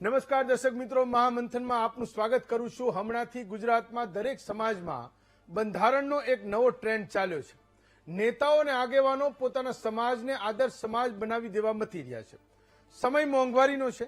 નમસ્કાર દર્શક મિત્રો, મહામંથનમાં આપનું સ્વાગત કરું છું। હમણાંથી ગુજરાતમાં દરેક સમાજમાં બંધારણનો એક નવો ટ્રેન્ડ ચાલ્યો છે। નેતાઓ અને આગેવાનો પોતાના સમાજને આદર્શ સમાજ બનાવી દેવા મથી રહ્યા છે। સમય મોંઘવારીનો છે।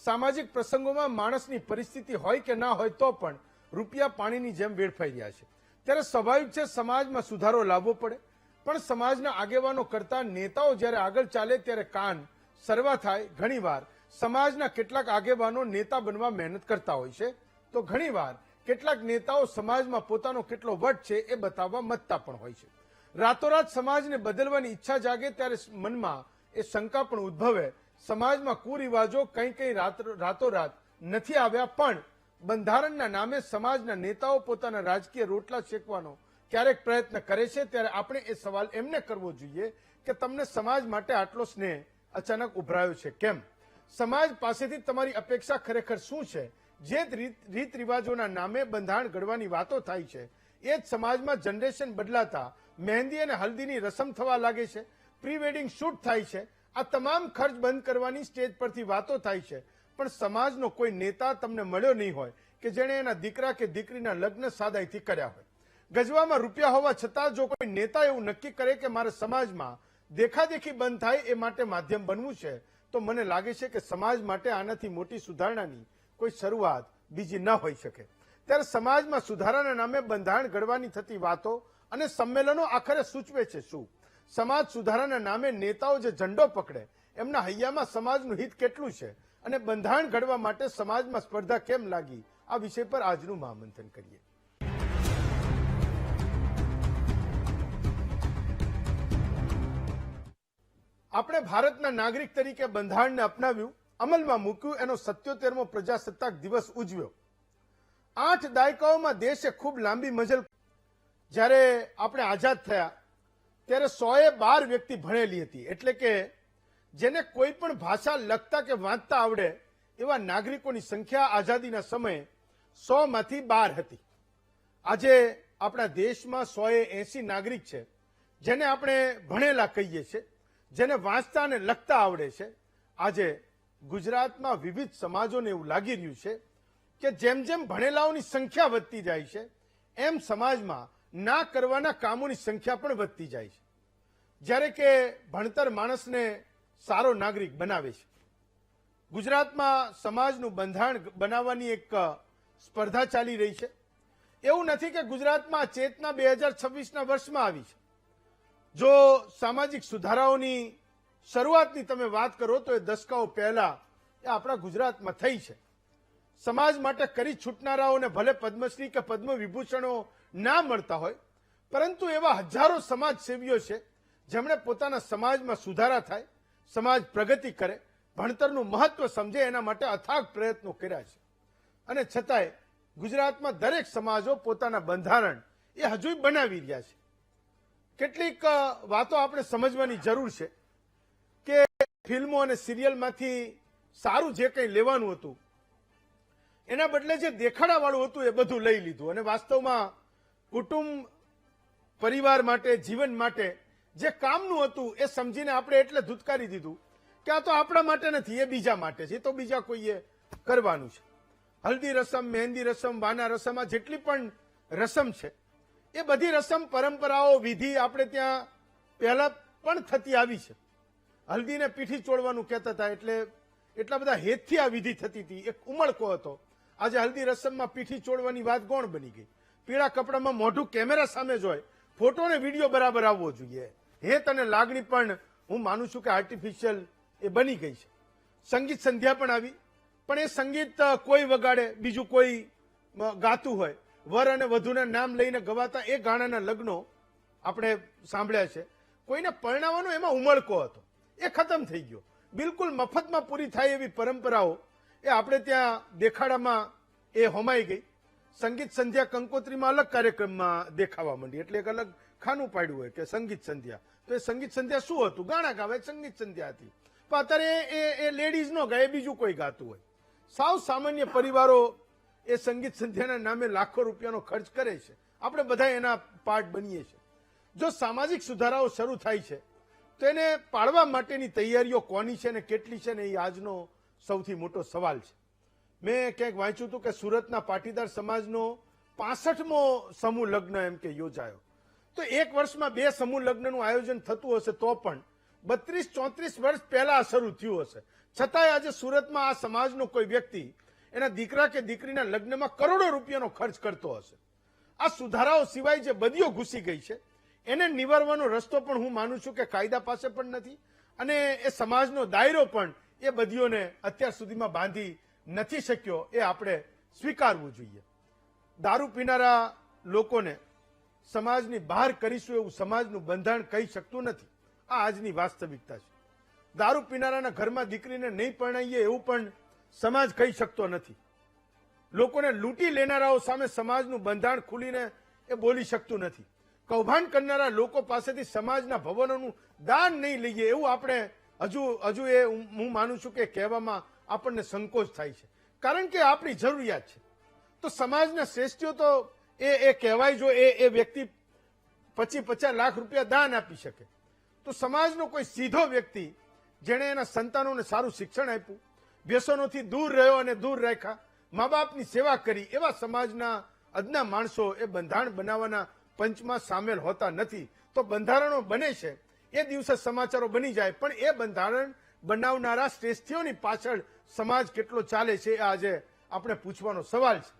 સામાજિક પ્રસંગોમાં માણસની પરિસ્થિતિ હોય કે ના હોય તો પણ રૂપિયા પાણીની જેમ વેડફાઈ રહ્યા છે। ત્યારે સ્વાભાવિક છે સમાજમાં સુધારો લાવવો પડે, પણ સમાજના આગેવાનો કરતા નેતાઓ જ્યારે આગળ ચાલે ત્યારે કાન સરવા થાય। ઘણીવાર સમાજના કેટલાક આગેવાનો નેતા બનવા મહેનત કરતા હોય છે, તો ઘણીવાર કેટલાક નેતાઓ સમાજમાં પોતાનો કેટલો વટ છે એ બતાવવા મથતા પણ હોય છે। રાતોરાત સમાજને બદલવાની ઈચ્છા જાગે ત્યારે મનમાં એ શંકા પણ ઉદ્ભવે, સમાજમાં કુરિવાજો કંઈ રાતોરાત નથી આવ્યા, પણ બંધારણના નામે સમાજના નેતાઓ પોતાના રાજકીય રોટલા શેકવાનો ક્યારેક પ્રયત્ન કરે છે। ત્યારે આપણે એ સવાલ એમને કરવો જોઈએ કે તમને સમાજ માટે આટલો સ્નેહ અચાનક ઉભરાયો છે કેમ? સમાજ પાસેથી તમારી અપેક્ષા ખરેખર શું છે? જે રીત રિવાજોના નામે બંધારણ ઘડવાની વાતો થાય છે, એ જ સમાજમાં જનરેશન બદલાતા મહેંદી અને હલ્દીની રસમ થવા લાગે છે, પ્રી વેડિંગ શૂટ થાય છે, આ તમામ ખર્ચ બંધ કરવાની સ્ટેજ પરથી વાતો થાય છે, પણ સમાજનો કોઈ નેતા તમને મળ્યો નહીં હોય કે જેણે એના દીકરા કે દીકરીના લગ્ન સાદાઈથી કર્યા હોય। ગજવામાં રૂપિયા હોવા છતાં જો કોઈ નેતા એવું નક્કી કરે કે મારે સમાજમાં દેખાદેખી બંધ થાય એ માટે માધ્યમ બનવું છે, તો મને લાગે છે કે સમાજ માટે આનાથી મોટી સુધારણાની કોઈ શરૂઆત બીજી ન હોઈ શકે। ત્યારે સમાજમાં સુધારાના નામે બંધારણ ઘડવાની થતી વાતો અને સંમેલનો આખરે સૂચવે છે શું? સમાજ સુધારાના નામે નેતાઓ જે ઝંડો પકડે એમના હૈયામાં સમાજનું હિત કેટલું છે, અને બંધારણ ઘડવા માટે સમાજમાં સ્પર્ધા કેમ લાગી? આ વિષય પર આજનું મહામંથન કરીએ। આપણે ભારતના નાગરિક તરીકે બંધારણને અપનાવ્યું, અમલમાં મૂક્યું, એનો 77મો પ્રજાસત્તાક દિવસ ઉજવ્યો। 8 દાયકાઓમાં દેશે ખૂબ લાંબી મજલ। જ્યારે આપણે આઝાદ થયા ત્યારે 112 વ્યક્તિ ભણેલી હતી, એટલે કે જેને કોઈ પણ ભાષા લખતા કે વાંચતા આવડે એવા નાગરિકોની સંખ્યા આઝાદીના સમયે 100માંથી 12 હતી। આજે આપણા દેશમાં 180 નાગરિક છે જેને આપણે ભણેલા કહીએ છીએ, જેને વાંચતા અને લખતા આવડે છે। આજે ગુજરાતમાં વિવિધ સમાજોને એવું લાગી રહ્યું છે કે જેમ જેમ ભણેલાઓની સંખ્યા વધતી જાય છે એમ સમાજમાં ના કરવાના કામોની સંખ્યા પણ વધતી જાય છે। જ્યારે કે ભણતર માણસને સારો નાગરિક બનાવે છે। ગુજરાતમાં સમાજનું બંધારણ બનાવવાની એક સ્પર્ધા ચાલી રહી છે। એવું નથી કે ગુજરાતમાં ચેતના 2026ના વર્ષમાં આવી છે। જો સામાજિક સુધારાઓની શરૂઆતની તમે વાત કરો તો એ દશકાઓ પહેલા એ આપણા ગુજરાતમાં થઈ છે। સમાજ માટે કરી છૂટનારાઓને ભલે પદ્મશ્રી કે પદ્મ વિભૂષણો ના મળતા હોય, પરંતુ એવા હજારો સમાજ સેવીઓ છે જેમણે પોતાના સમાજમાં સુધારા થાય, સમાજ પ્રગતિ કરે, ભણતરનું મહત્વ સમજે એના માટે અથાગ પ્રયત્નો કર્યા છે। અને છતાંય ગુજરાતમાં દરેક સમાજો પોતાના બંધારણ એ હજુ બનાવી રહ્યા છે। કેટલીક વાતો આપણે સમજવાની જરૂર છે કે ફિલ્મો અને સિરિયલમાંથી સારું જે કંઈ લેવાનું હતું એના બદલે જે દેખાડાવાળું હતું એ બધું લઈ લીધું, અને વાસ્તવમાં કુટુંબ પરિવાર માટે, જીવન માટે જે કામનું હતું એ સમજીને આપણે એટલે ધૂતકારી દીધું કે આ તો આપણા માટે નથી, એ બીજા માટે છે, એ તો બીજા કોઈએ કરવાનું છે। હલ્દી રસમ, મહેંદી રસમ, વાના રસમ, આ જેટલી પણ રસમ છે એ બધી રસમ પરંપરાઓ વિધિ આપણે ત્યાં પહેલા પણ થતી આવી છે। હલ્દીને પીઠી ચોળવાનું કહેતા હતા, એટલે એટલા બધા હેતથી આ વિધિ થતી હતી, એક ઉમળકો હતો। આજે હલ્દી રસમમાં પીઠી ચોળવાની વાત ગૌણ બની ગઈ। પીળા કપડામાં મોઢું કેમેરા સામે જોઈ, ફોટો ને વિડીયો બરાબર આવવો જોઈએ। હેત અને લાગણી પણ હું માનું છું કે આર્ટિફિશિયલ એ બની ગઈ છે। સંગીત સંધ્યા પણ આવી, પણ એ સંગીત કોઈ વગાડે, બીજું કોઈ ગાતું હોય, વર અને વધુના નામ લઈને ગવાતા એ ગાણાના લગ્નો આપણે સાંભળ્યા છે। કોઈને પરણાવવાનો એમાં ઉમળકો હતો, એ ખતમ થઈ ગયો। બિલકુલ મફતમાં પૂરી થાય એવી પરંપરાઓ એ આપણે ત્યાં દેખાડામાં એ હોમાઈ ગઈ। સંગીત સંધ્યા કંકોત્રીમાં અલગ કાર્યક્રમમાં દેખાવા માંડી, એટલે એક અલગ ખાનું પાડ્યું હોય કે સંગીત સંધ્યા, તો એ સંગીત સંધ્યા શું હતું? ગાણા ગાવા, સંગીત સંધ્યા હતી। પણ અત્યારે એ લેડીઝ નો ગાય, બીજું કોઈ ગાતું હોય। સાવ સામાન્ય પરિવારો એ સંગીત સંધ્યાના નામે લાખો રૂપિયાનો ખર્ચ કરે છે, આપણે બધા એના પાર્ટ બનીએ છીએ। જો સામાજિક સુધારાઓ શરૂ થાય છે તો એને પાડવા માટેની તૈયારીઓ કોની છે ને કેટલી છે ને એ આજનો સૌથી મોટો સવાલ છે। મેં ક્યાંક વાંચ્યું હતું કે સુરતના પાટીદાર સમાજનો 65મો સમૂહ લગ્ન એમ કે યોજાયો. તો એક વર્ષમાં 2 સમૂહ લગ્નનું આયોજન થતું હશે તો પણ 32-34 વર્ષ પહેલા શરૂ થયું હશે, છતાંય આજે સુરતમાં આ સમાજનો કોઈ વ્યક્તિ એના દીકરા કે દીકરીના લગ્નમાં કરોડો રૂપિયાનો ખર્ચ કરતો હશે. આ સુધારાઓ સિવાય જે બદીઓ ઘૂસી ગઈ છે એને નિવારવાનો રસ્તો પણ હું માનું છું કે કાયદા પાસે પણ નથી, અને એ સમાજનો દાયરો પણ એ બદીઓને અત્યાર સુધીમાં બાંધી નથી શક્યો. એ આપણે સ્વીકારવું જોઈએ. દારૂ પીનારા લોકોને સમાજની બહાર કરીશું એવું સમાજનું બંધારણ કહી શકતું નથી. આ આજની વાસ્તવિકતા છે. દારૂ પીનારાના ઘરમાં દીકરીને નહીં પરણાવીએ એવું પણ સમાજ કહી શકતો નથી. લોકોને લૂંટી લેનારાઓ સામે સમાજનું બંધારણ ખુલીને એ બોલી શકતું નથી. કૌભાંડ કરનારા લોકો પાસેથી સમાજના ભવનોનું દાન નહીં લઈએ એવું આપણે હજુ એ હું માનું છું કે કહેવામાં આપણને સંકોચ થાય છે, કારણ કે આપણી જરૂરિયાત છે. તો સમાજના શ્રેષ્ઠીઓ તો એ કહેવાય જો એ વ્યક્તિ 25-50 લાખ રૂપિયા દાન આપી શકે, તો સમાજનો કોઈ સીધો વ્યક્તિ જેણે એના સંતાનોને સારું શિક્ષણ આપ્યું, વ્યસનોથી દૂર રહ્યો અને દૂર રાખ્યા, મા બાપની સેવા કરી, એવા સમાજના અદના માણસો એ બંધારણ બનાવવાના પંચમાં સામેલ હોતા નથી. તો બંધારણો બને છે એ દિવસે સમાચારો બની જાય, પણ એ બંધારણ બનાવનારા શ્રેષ્ઠીઓની પાછળ સમાજ કેટલો ચાલે છે એ આજે આપણે પૂછવાનો સવાલ છે.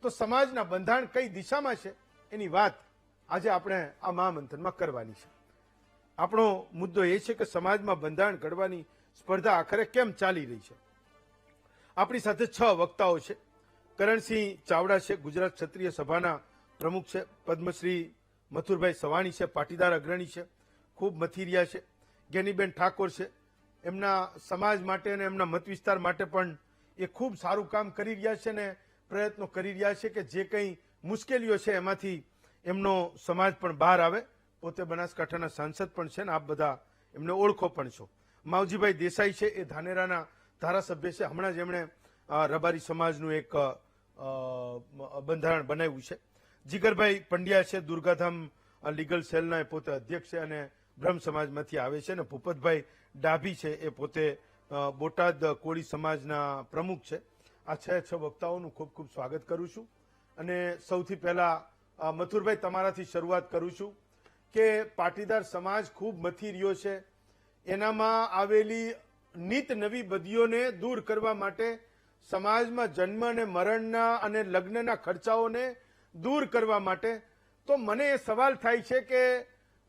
તો સમાજના બંધારણ કઈ દિશામાં છે એની વાત આજે આપણે આ મહામંથનમાં કરવાની છે. આપણો મુદ્દો એ છે કે સમાજમાં બંધારણ ઘડવાની સ્પર્ધા આખરે કેમ ચાલી રહી છે. આપણી સાથે 6 વક્તાઓ છે. કરણસિંહ ચાવડા છે, ગુજરાત ક્ષત્રિય સભાના પ્રમુખ છે. પદ્મશ્રી મથુરભાઈ સવાણી છે, પાટીદાર અગ્રણી છે, ખૂબ મથી રહ્યા છે. જ્ઞાનીબેન ઠાકોર છે, એમના સમાજ માટે અને એમના મત વિસ્તાર માટે પણ એ ખૂબ સારું કામ કરી રહ્યા છે ને પ્રયત્નો કરી રહ્યા છે કે જે કંઈ મુશ્કેલીઓ છે એમાંથી એમનો સમાજ પણ બહાર આવે. પોતે બનાસકાંઠાના સાંસદ પણ છે ને આપ બધા એમને ઓળખો પણ છો. માવજીભાઈ દેસાઈ છે, એ ધાનેરાના ધારાસભ્ય છે. હમણાં જ એમણે રબારી સમાજનું એક બંધારણ બનાવ્યું છે. જીગરભાઈ પંડ્યા છે, દુર્ગાધામ લીગલ સેલના એ પોતે અધ્યક્ષ છે અને બ્રહ્મ સમાજમાંથી આવે છે. અને ભૂપતભાઈ ડાભી છે, એ પોતે બોટાદ કોળી સમાજના પ્રમુખ છે. આ 6 વક્તાઓનું ખૂબ ખૂબ સ્વાગત કરું છું. અને સૌથી પહેલા મથુરભાઈ તમારાથી શરૂઆત કરું છું કે પાટીદાર સમાજ ખૂબ મથી રહ્યો છે, એનામાં આવેલી નિત નવી બદીઓને દૂર કરવા માટે, સમાજમાં જન્મ અને મરણના અને લગ્નના ખર્ચાઓને દૂર કરવા માટે, તો મને એ સવાલ થાય છે કે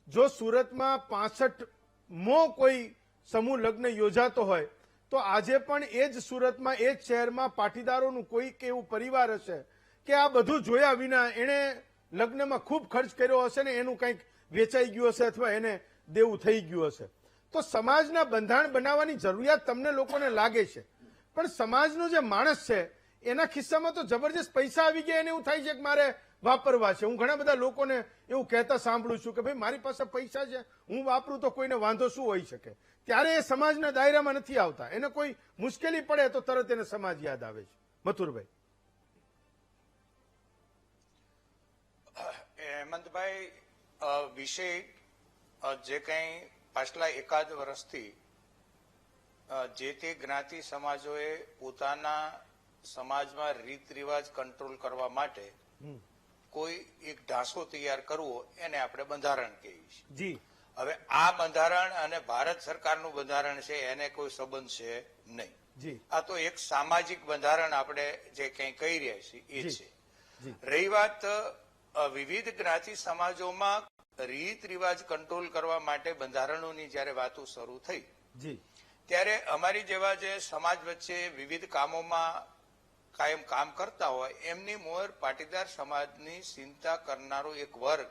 જો સુરતમાં 65મો કોઈ સમૂહ લગ્ન યોજાતો હોય તો આજે પણ એ જ સુરતમાં એ જ શહેરમાં પાટીદારોનું કોઈક એવું પરિવાર હશે કે આ બધું જોયા વિના એણે લગ્નમાં ખૂબ ખર્ચ કર્યો હશે ને એનું કંઈક વેચાઈ ગયું હશે અથવા એને દેવું થઈ ગયું હશે. તો સમાજના બંધારણ બનાવવાની જરૂરિયાત તમને લોકોને લાગે છે, પણ સમાજનો જે માણસ છે એના ખિસ્સામાં તો જબરજસ્ત પૈસા આવી ગયા, એને એવું થાય છે કે મારે વાપરવા છે. હું ઘણા બધા લોકોને એવું કહેતા સાંભળું છું કે ભાઈ મારી પાસે પૈસા છે, હું વાપરું તો કોઈને વાંધો શું હોઈ શકે. ત્યારે એ સમાજના દાયરામાં નથી આવતા. એને કોઈ મુશ્કેલી પડે તો તરત એને સમાજ યાદ આવે છે. મથુરભાઈ. હેમંતભાઈ, વિષય જે કંઈ પાછલા એકાદ વર્ષથી જે તે જ્ઞાતિ સમાજોએ પોતાના સમાજમાં રીત રિવાજ કંટ્રોલ કરવા માટે કોઈ એક ઢાંસો તૈયાર કરવો, એને આપણે બંધારણ કહીએ છીએ. હવે આ બંધારણ અને ભારત સરકારનું બંધારણ છે એને કોઈ સંબંધ છે નહીં. આ તો એક સામાજિક બંધારણ આપણે જે કંઈ કહી રહ્યા છીએ એ છે. રહી વાત વિવિધ જ્ઞાતિ સમાજોમાં રીત રિવાજ કંટ્રોલ કરવા માટે બંધારણોની જયારે વાતો શરૂ થઈ ત્યારે અમારી જેવા જે સમાજ વચ્ચે વિવિધ કામોમાં કાયમ કામ કરતા હોય એમની મોર પાટીદાર સમાજની ચિંતા કરનારો એક વર્ગ,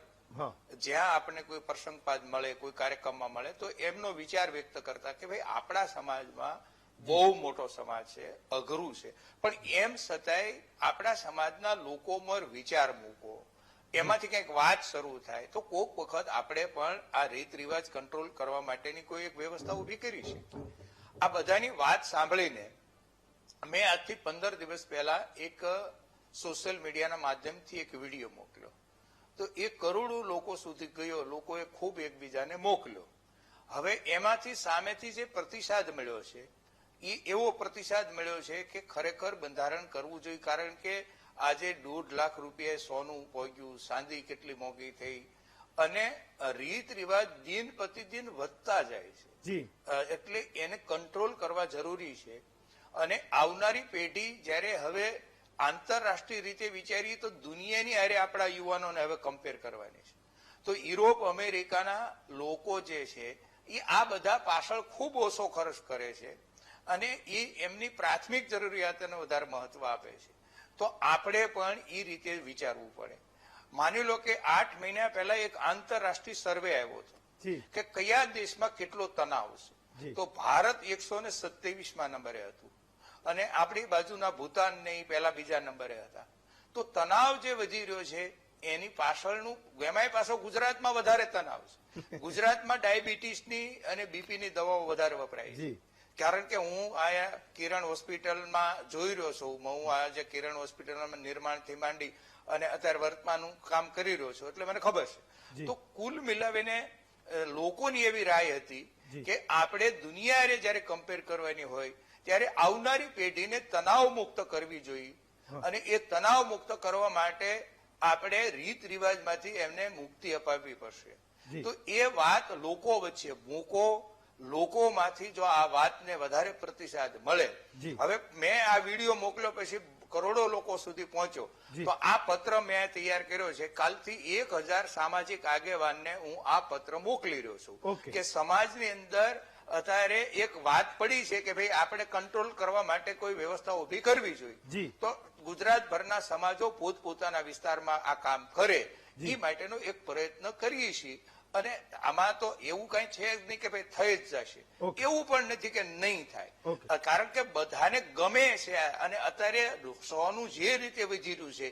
જ્યાં આપણને કોઈ પ્રસંગપાદ મળે, કોઈ કાર્યક્રમમાં મળે તો એમનો વિચાર વ્યક્ત કરતા કે ભાઈ આપણા સમાજમાં બહુ મોટો સમાજ છે, અઘરું છે, પણ એમ છતાંય આપણા સમાજના લોકો મોર વિચાર મૂકો, એમાંથી કંઈક વાત શરૂ થાય તો કોઈક વખત આપણે પણ આ રીત રિવાજ કંટ્રોલ કરવા માટેની કોઈ એક વ્યવસ્થા ઉભી કરી છે. આ બધાની વાત સાંભળીને મેં આજથી 15 દિવસ પહેલા એક સોશિયલ મીડિયાના માધ્યમથી એક વિડીયો મોકલ્યો. તો એ કરોડો લોકો સુધી ગયો, લોકોએ ખૂબ એકબીજાને મોકલ્યો. હવે એમાંથી સામેથી જે પ્રતિસાદ મળ્યો છે એ એવો પ્રતિસાદ મળ્યો છે કે ખરેખર બંધારણ કરવું જોઈએ, કારણ કે આજે 1.5 લાખ રૂપિયા સોનું પહોંચ્યું, ચાંદી કેટલી મોંઘી થઈ અને રીત રિવાજ દિન પ્રતિદિન વધતા જાય છે. એટલે એને કંટ્રોલ કરવા જરૂરી છે. અને આવનારી પેઢી જ્યારે હવે આંતરરાષ્ટ્રીય રીતે વિચારીએ તો દુનિયાની હારે આપણા યુવાનોને હવે કમ્પેર કરવાની છે. તો યુરોપ અમેરિકાના લોકો જે છે એ આ બધા પાછળ ખૂબ ઓછો ખર્ચ કરે છે અને એ એમની પ્રાથમિક જરૂરિયાતોને વધારે મહત્વ આપે છે. તો આપણે પણ એ રીતે વિચારવું પડે. માની લો કે 8 મહિના પહેલા એક આંતરરાષ્ટ્રીય સર્વે આવ્યો હતો કે કયા દેશમાં કેટલો તણાવ છે. તો ભારત 127મા નંબરે હતું અને આપણી બાજુના ભૂતાન ને પહેલા બીજા નંબરે હતા. તો તણાવ જે વધી રહ્યો છે એની પાછળનું એમાંય પાછો ગુજરાતમાં વધારે તણાવ છે. ગુજરાતમાં ડાયાબિટીસની અને બીપીની દવાઓ વધારે વપરાય છે. કારણ કે હું આયા કિરણ હોસ્પિટલમાં જોઈ રહ્યો છું. હું આજે કિરણ હોસ્પિટલમાં નિર્માણથી માંડી અને અત્યારે વર્તમાનનું કામ કરી રહ્યો છું, એટલે મને ખબર છે. તો કુલ મિલાવીને લોકોની એવી રાય હતી કે આપણે દુનિયાએ જયારે કમ્પેર કરવાની હોય ત્યારે આવનારી પેઢીને તણાવ મુક્ત કરવી જોઈએ અને એ તણાવ મુક્ત કરવા માટે આપણે રીત રિવાજમાંથી એમને મુક્તિ અપાવવી પડશે. તો એ વાત લોકો વચ્ચે મૂકો, લોકોમાંથી જો આ વાતને વધારે પ્રતિસાદ મળે. હવે મેં આ વિડીયો મોકલ્યો પછી કરોડો લોકો સુધી પહોંચ્યો, તો આ પત્ર મેં તૈયાર કર્યો છે. કાલથી 1000 સામાજિક આગેવાનને હું આ પત્ર મોકલી રહ્યો છું કે સમાજની અંદર અત્યારે એક વાત પડી છે કે ભાઈ આપણે કંટ્રોલ કરવા માટે કોઈ વ્યવસ્થા ઉભી કરવી જોઈએ. તો ગુજરાતભરના સમાજો પોતપોતાના વિસ્તારમાં આ કામ કરે એ માટેનો એક પ્રયત્ન કરીએ છીએ. અને આમાં તો એવું કઈ છે જ નહીં કે ભાઈ થઈ જ જશે, એવું પણ નથી કે નહીં થાય. કારણ કે બધાને ગમે છે અને અત્યારે સોનું જે રીતે વધી રહ્યું છે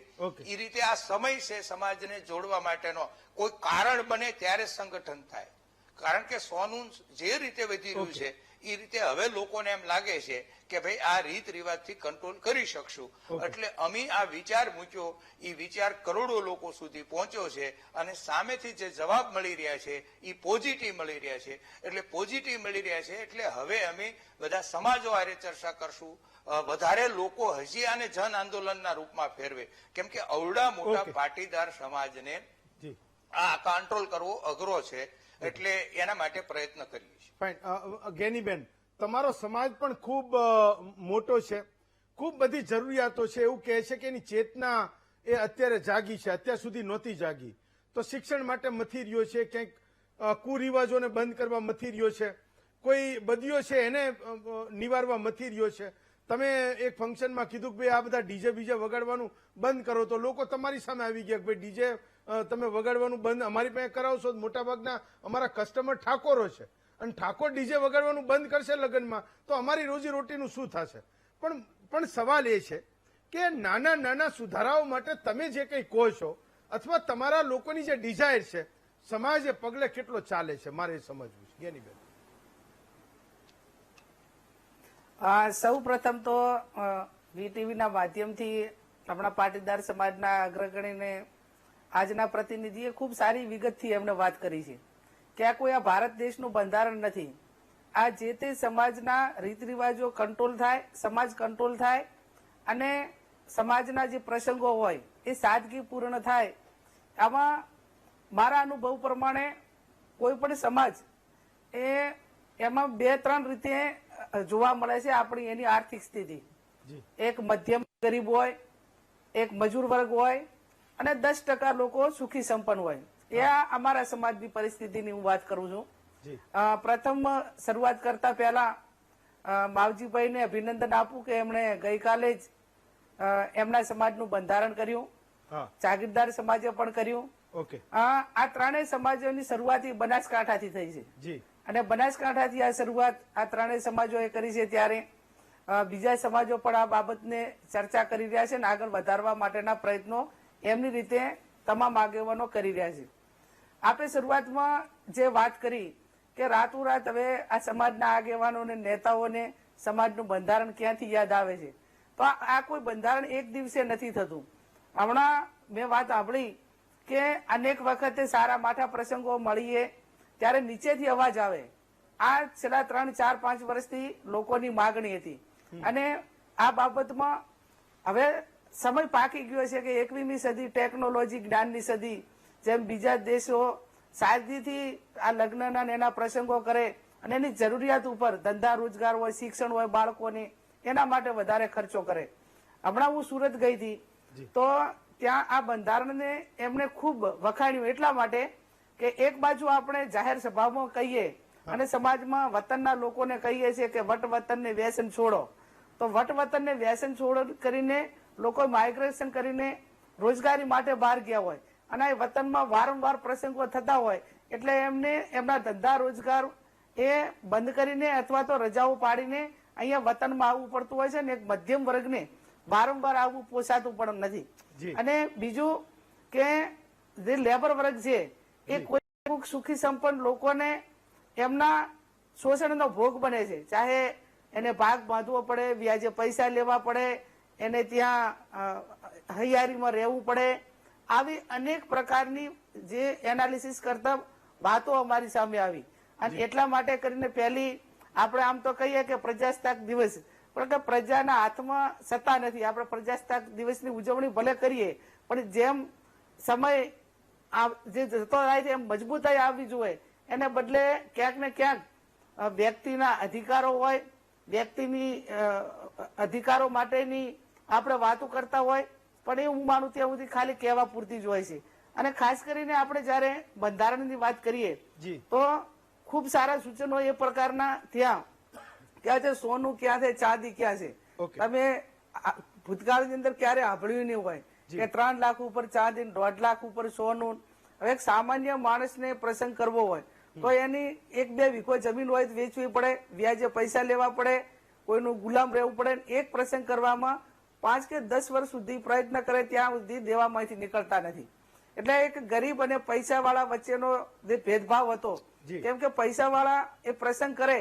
એ રીતે આ સમય છે સમાજને જોડવા માટેનો. કોઈ કારણ બને ત્યારે સંગઠન થાય. કારણ કે સોનું જે રીતે વધી રહ્યું છે એ રીતે હવે લોકોને એમ લાગે છે કે ભાઈ આ રીત રિવાજથી કંટ્રોલ કરી શકશું. એટલે અમે આ વિચાર મૂક્યો, એ વિચાર કરોડો લોકો સુધી પહોંચ્યો છે અને સામેથી જે જવાબ મળી રહ્યા છે એ પોઝિટિવ મળી રહ્યા છે. એટલે પોઝિટિવ મળી રહ્યા છે એટલે હવે અમે બધા સમાજો હારે ચર્ચા કરશું. વધારે લોકો હજી આને જન આંદોલનના રૂપમાં ફેરવે, કેમ કે અવડા મોટા પાટીદાર સમાજને આ કંટ્રોલ કરવો અઘરો છે. એટલે એના માટે પ્રયત્ન કરીએ છીએ. જ્ઞાનીબેન, તમારો સમાજ પણ ખૂબ મોટો છે, ખૂબ બધી જરૂરિયાતો છે. એવું કહે છે કે એની ચેતના એ અત્યારે જાગી છે, અત્યાર સુધી નહોતી જાગી. તો શિક્ષણ માટે મથી રહ્યો છે, ક્યાંક કુરિવાજોને બંધ કરવા મથી રહ્યો છે, કોઈ બદીઓ છે એને નિવારવા મથી રહ્યો છે. તમે એક ફંક્શનમાં કીધું કે ભાઈ આ બધા ડીજે બીજે વગાડવાનું બંધ કરો, તો લોકો તમારી સામે આવી ગયા કે ભાઈ ડીજે તમે વગાડવાનું બંધ અમારી પાસે કરાવશો. મોટાભાગના અમારા કસ્ટમર ઠાકોરો છે અને ઠાકોર ડીજે વગાડવાનું બંધ કરશે લગ્નમાં તો અમારી રોજીરોટીનું શું થશે? પણ સવાલ એ છે કે નાના નાના સુધારાઓ માટે તમે જે કંઈ કહો છો અથવા તમારા લોકોની જે ડિઝાયર છે સમાજ એ પગલે કેટલો ચાલે છે, મારે સમજવું છે. જ્ઞાનીબેન, સૌ પ્રથમ તો વીટીવીના માધ્યમથી આપણા પાટીદાર સમાજના અગ્રગણીને આજના પ્રતિનિધિએ ખૂબ સારી વિગતથી એમને વાત કરી છે કે આ કોઈ આ ભારત દેશનું બંધારણ નથી. આ જે તે સમાજના રીત રિવાજો કંટ્રોલ થાય, સમાજ કંટ્રોલ થાય અને સમાજના જે પ્રસંગો હોય એ સાદગીપૂર્ણ થાય. આમાં મારા અનુભવ પ્રમાણે કોઈ પણ સમાજ એ એમાં 2-3 રીતે જોવા મળે છે. આપણી એની આર્થિક સ્થિતિ, એક મધ્યમ ગરીબ હોય, એક મજૂર વર્ગ હોય અને 10% લોકો સુખી સંપન્ન હોય. એ અમારા સમાજની પરિસ્થિતિની હું વાત કરું છું. પ્રથમ શરૂઆત કરતા પહેલા માવજીભાઈને અભિનંદન આપું કે એમણે ગઈકાલે જ એમના સમાજનું બંધારણ કર્યું, જાગીરદાર સમાજે પણ કર્યું. આ ત્રણેય સમાજોની શરૂઆત બનાસકાંઠાથી થઈ છે અને બનાસકાંઠાથી આ શરૂઆત આ ત્રણેય સમાજોએ કરી છે. ત્યારે બીજા સમાજો પણ આ બાબતને ચર્ચા કરી રહ્યા છે અને આગળ વધારવા માટેના પ્રયત્નો એમની રીતે તમામ આગેવાનો કરી રહ્યા છે. આપણે શરૂઆતમાં જે વાત કરી કે રાતોરાત હવે આ સમાજના આગેવાનોને, નેતાઓને સમાજનું બંધારણ ક્યાંથી યાદ આવે છે, તો આ કોઈ બંધારણ એક દિવસે નથી થતું. હમણાં મેં વાત સાંભળી કે અનેક વખતે સારા માઠા પ્રસંગો મળીએ ત્યારે નીચેથી અવાજ આવે આ છેલ્લા 3, 4, 5 વર્ષથી લોકોની માગણી હતી અને આ બાબતમાં હવે સમય પાકી ગયો છે કે 21મી સદી ટેકનોલોજી જ્ઞાનની સદી, જેમ બીજા દેશો સાદગીથી આ લગ્નના ને એના પ્રસંગો કરે અને એની જરૂરિયાત ઉપર ધંધા રોજગાર હોય, શિક્ષણ હોય બાળકોને, એના માટે વધારે ખર્ચો કરે. હમણાં હું સુરત ગઈ હતી તો ત્યાં આ બંધારણને એમને ખૂબ વખાણ્યું એટલા માટે કે એક બાજુ આપણે જાહેર સભામાં કહીએ અને સમાજમાં વતનના લોકોને કહીએ છીએ કે વટ વતનને વ્યસન છોડો, તો વટ વતનને વ્યસન છોડો કરીને લોકો માઇગ્રેશન કરીને રોજગારી માટે બહાર ગયા હોય અને એ વતનમાં વારંવાર પ્રસંગો થતા હોય એટલે એમને એમના ધંધા રોજગાર એ બંધ કરીને અથવા તો રજાઓ પાડીને અહીંયા વતનમાં આવવું પડતું હોય છે ને એક મધ્યમ વર્ગને વારંવાર આવવું પોસાતું પણ નથી. અને બીજું કે જે લેબર વર્ગ છે એ કોઈ સુખી સંપન્ન લોકોને એમના શોષણનો ભોગ બને છે, ચાહે એને ભાગ બાંધવો પડે, વ્યાજે પૈસા લેવા પડે, એને ત્યાં હૈયારીમાં રહેવું પડે, આવી અનેક પ્રકારની જે એનાલિસિસ કરતા વાતો અમારી સામે આવી. અને એટલા માટે કરીને પહેલી આપણે આમ તો કહીએ કે પ્રજાસત્તાક દિવસ, પણ કે પ્રજાના હાથમાં સત્તા નથી. આપણે પ્રજાસત્તાક દિવસની ઉજવણી ભલે કરીએ પણ જેમ સમય જે જતો થાય છે એમ મજબૂતાઈ આવવી જોઈએ. એને બદલે ક્યાંક ને ક્યાંક વ્યક્તિના અધિકારો હોય, વ્યક્તિની અધિકારો માટેની આપણે વાતો કરતા હોય પણ એ હું માનું ત્યાં સુધી ખાલી કહેવા પૂરતી જ હોય છે. અને ખાસ કરીને આપણે જયારે બંધારણની વાત કરીએ તો ખૂબ સારા સૂચનો એ પ્રકારના થયા ક્યાં છે સોનું ક્યાં છે, ચાંદી ક્યાં છે. તમે ભૂતકાળની અંદર ક્યારે સાંભળ્યું નહીં હોય કે 3 લાખ ઉપર ચાંદી, 1.5 લાખ ઉપર સોનું. હવે એક સામાન્ય માણસને પ્રસંગ કરવો હોય તો એની 1-2 વીઘો જમીન હોય તો વેચવી પડે, વ્યાજે પૈસા લેવા પડે, કોઈનું ગુલામ રહેવું પડે. એક પ્રસંગ કરવામાં 5 કે 10 વર્ષ સુધી પ્રયત્ન કરે ત્યાં સુધી દેવામાંથી નીકળતા નથી. એટલે એક ગરીબ અને પૈસા વાળા વચ્ચેનો જે ભેદભાવ હતો, કેમ કે પૈસા વાળા એ પ્રસંગ કરે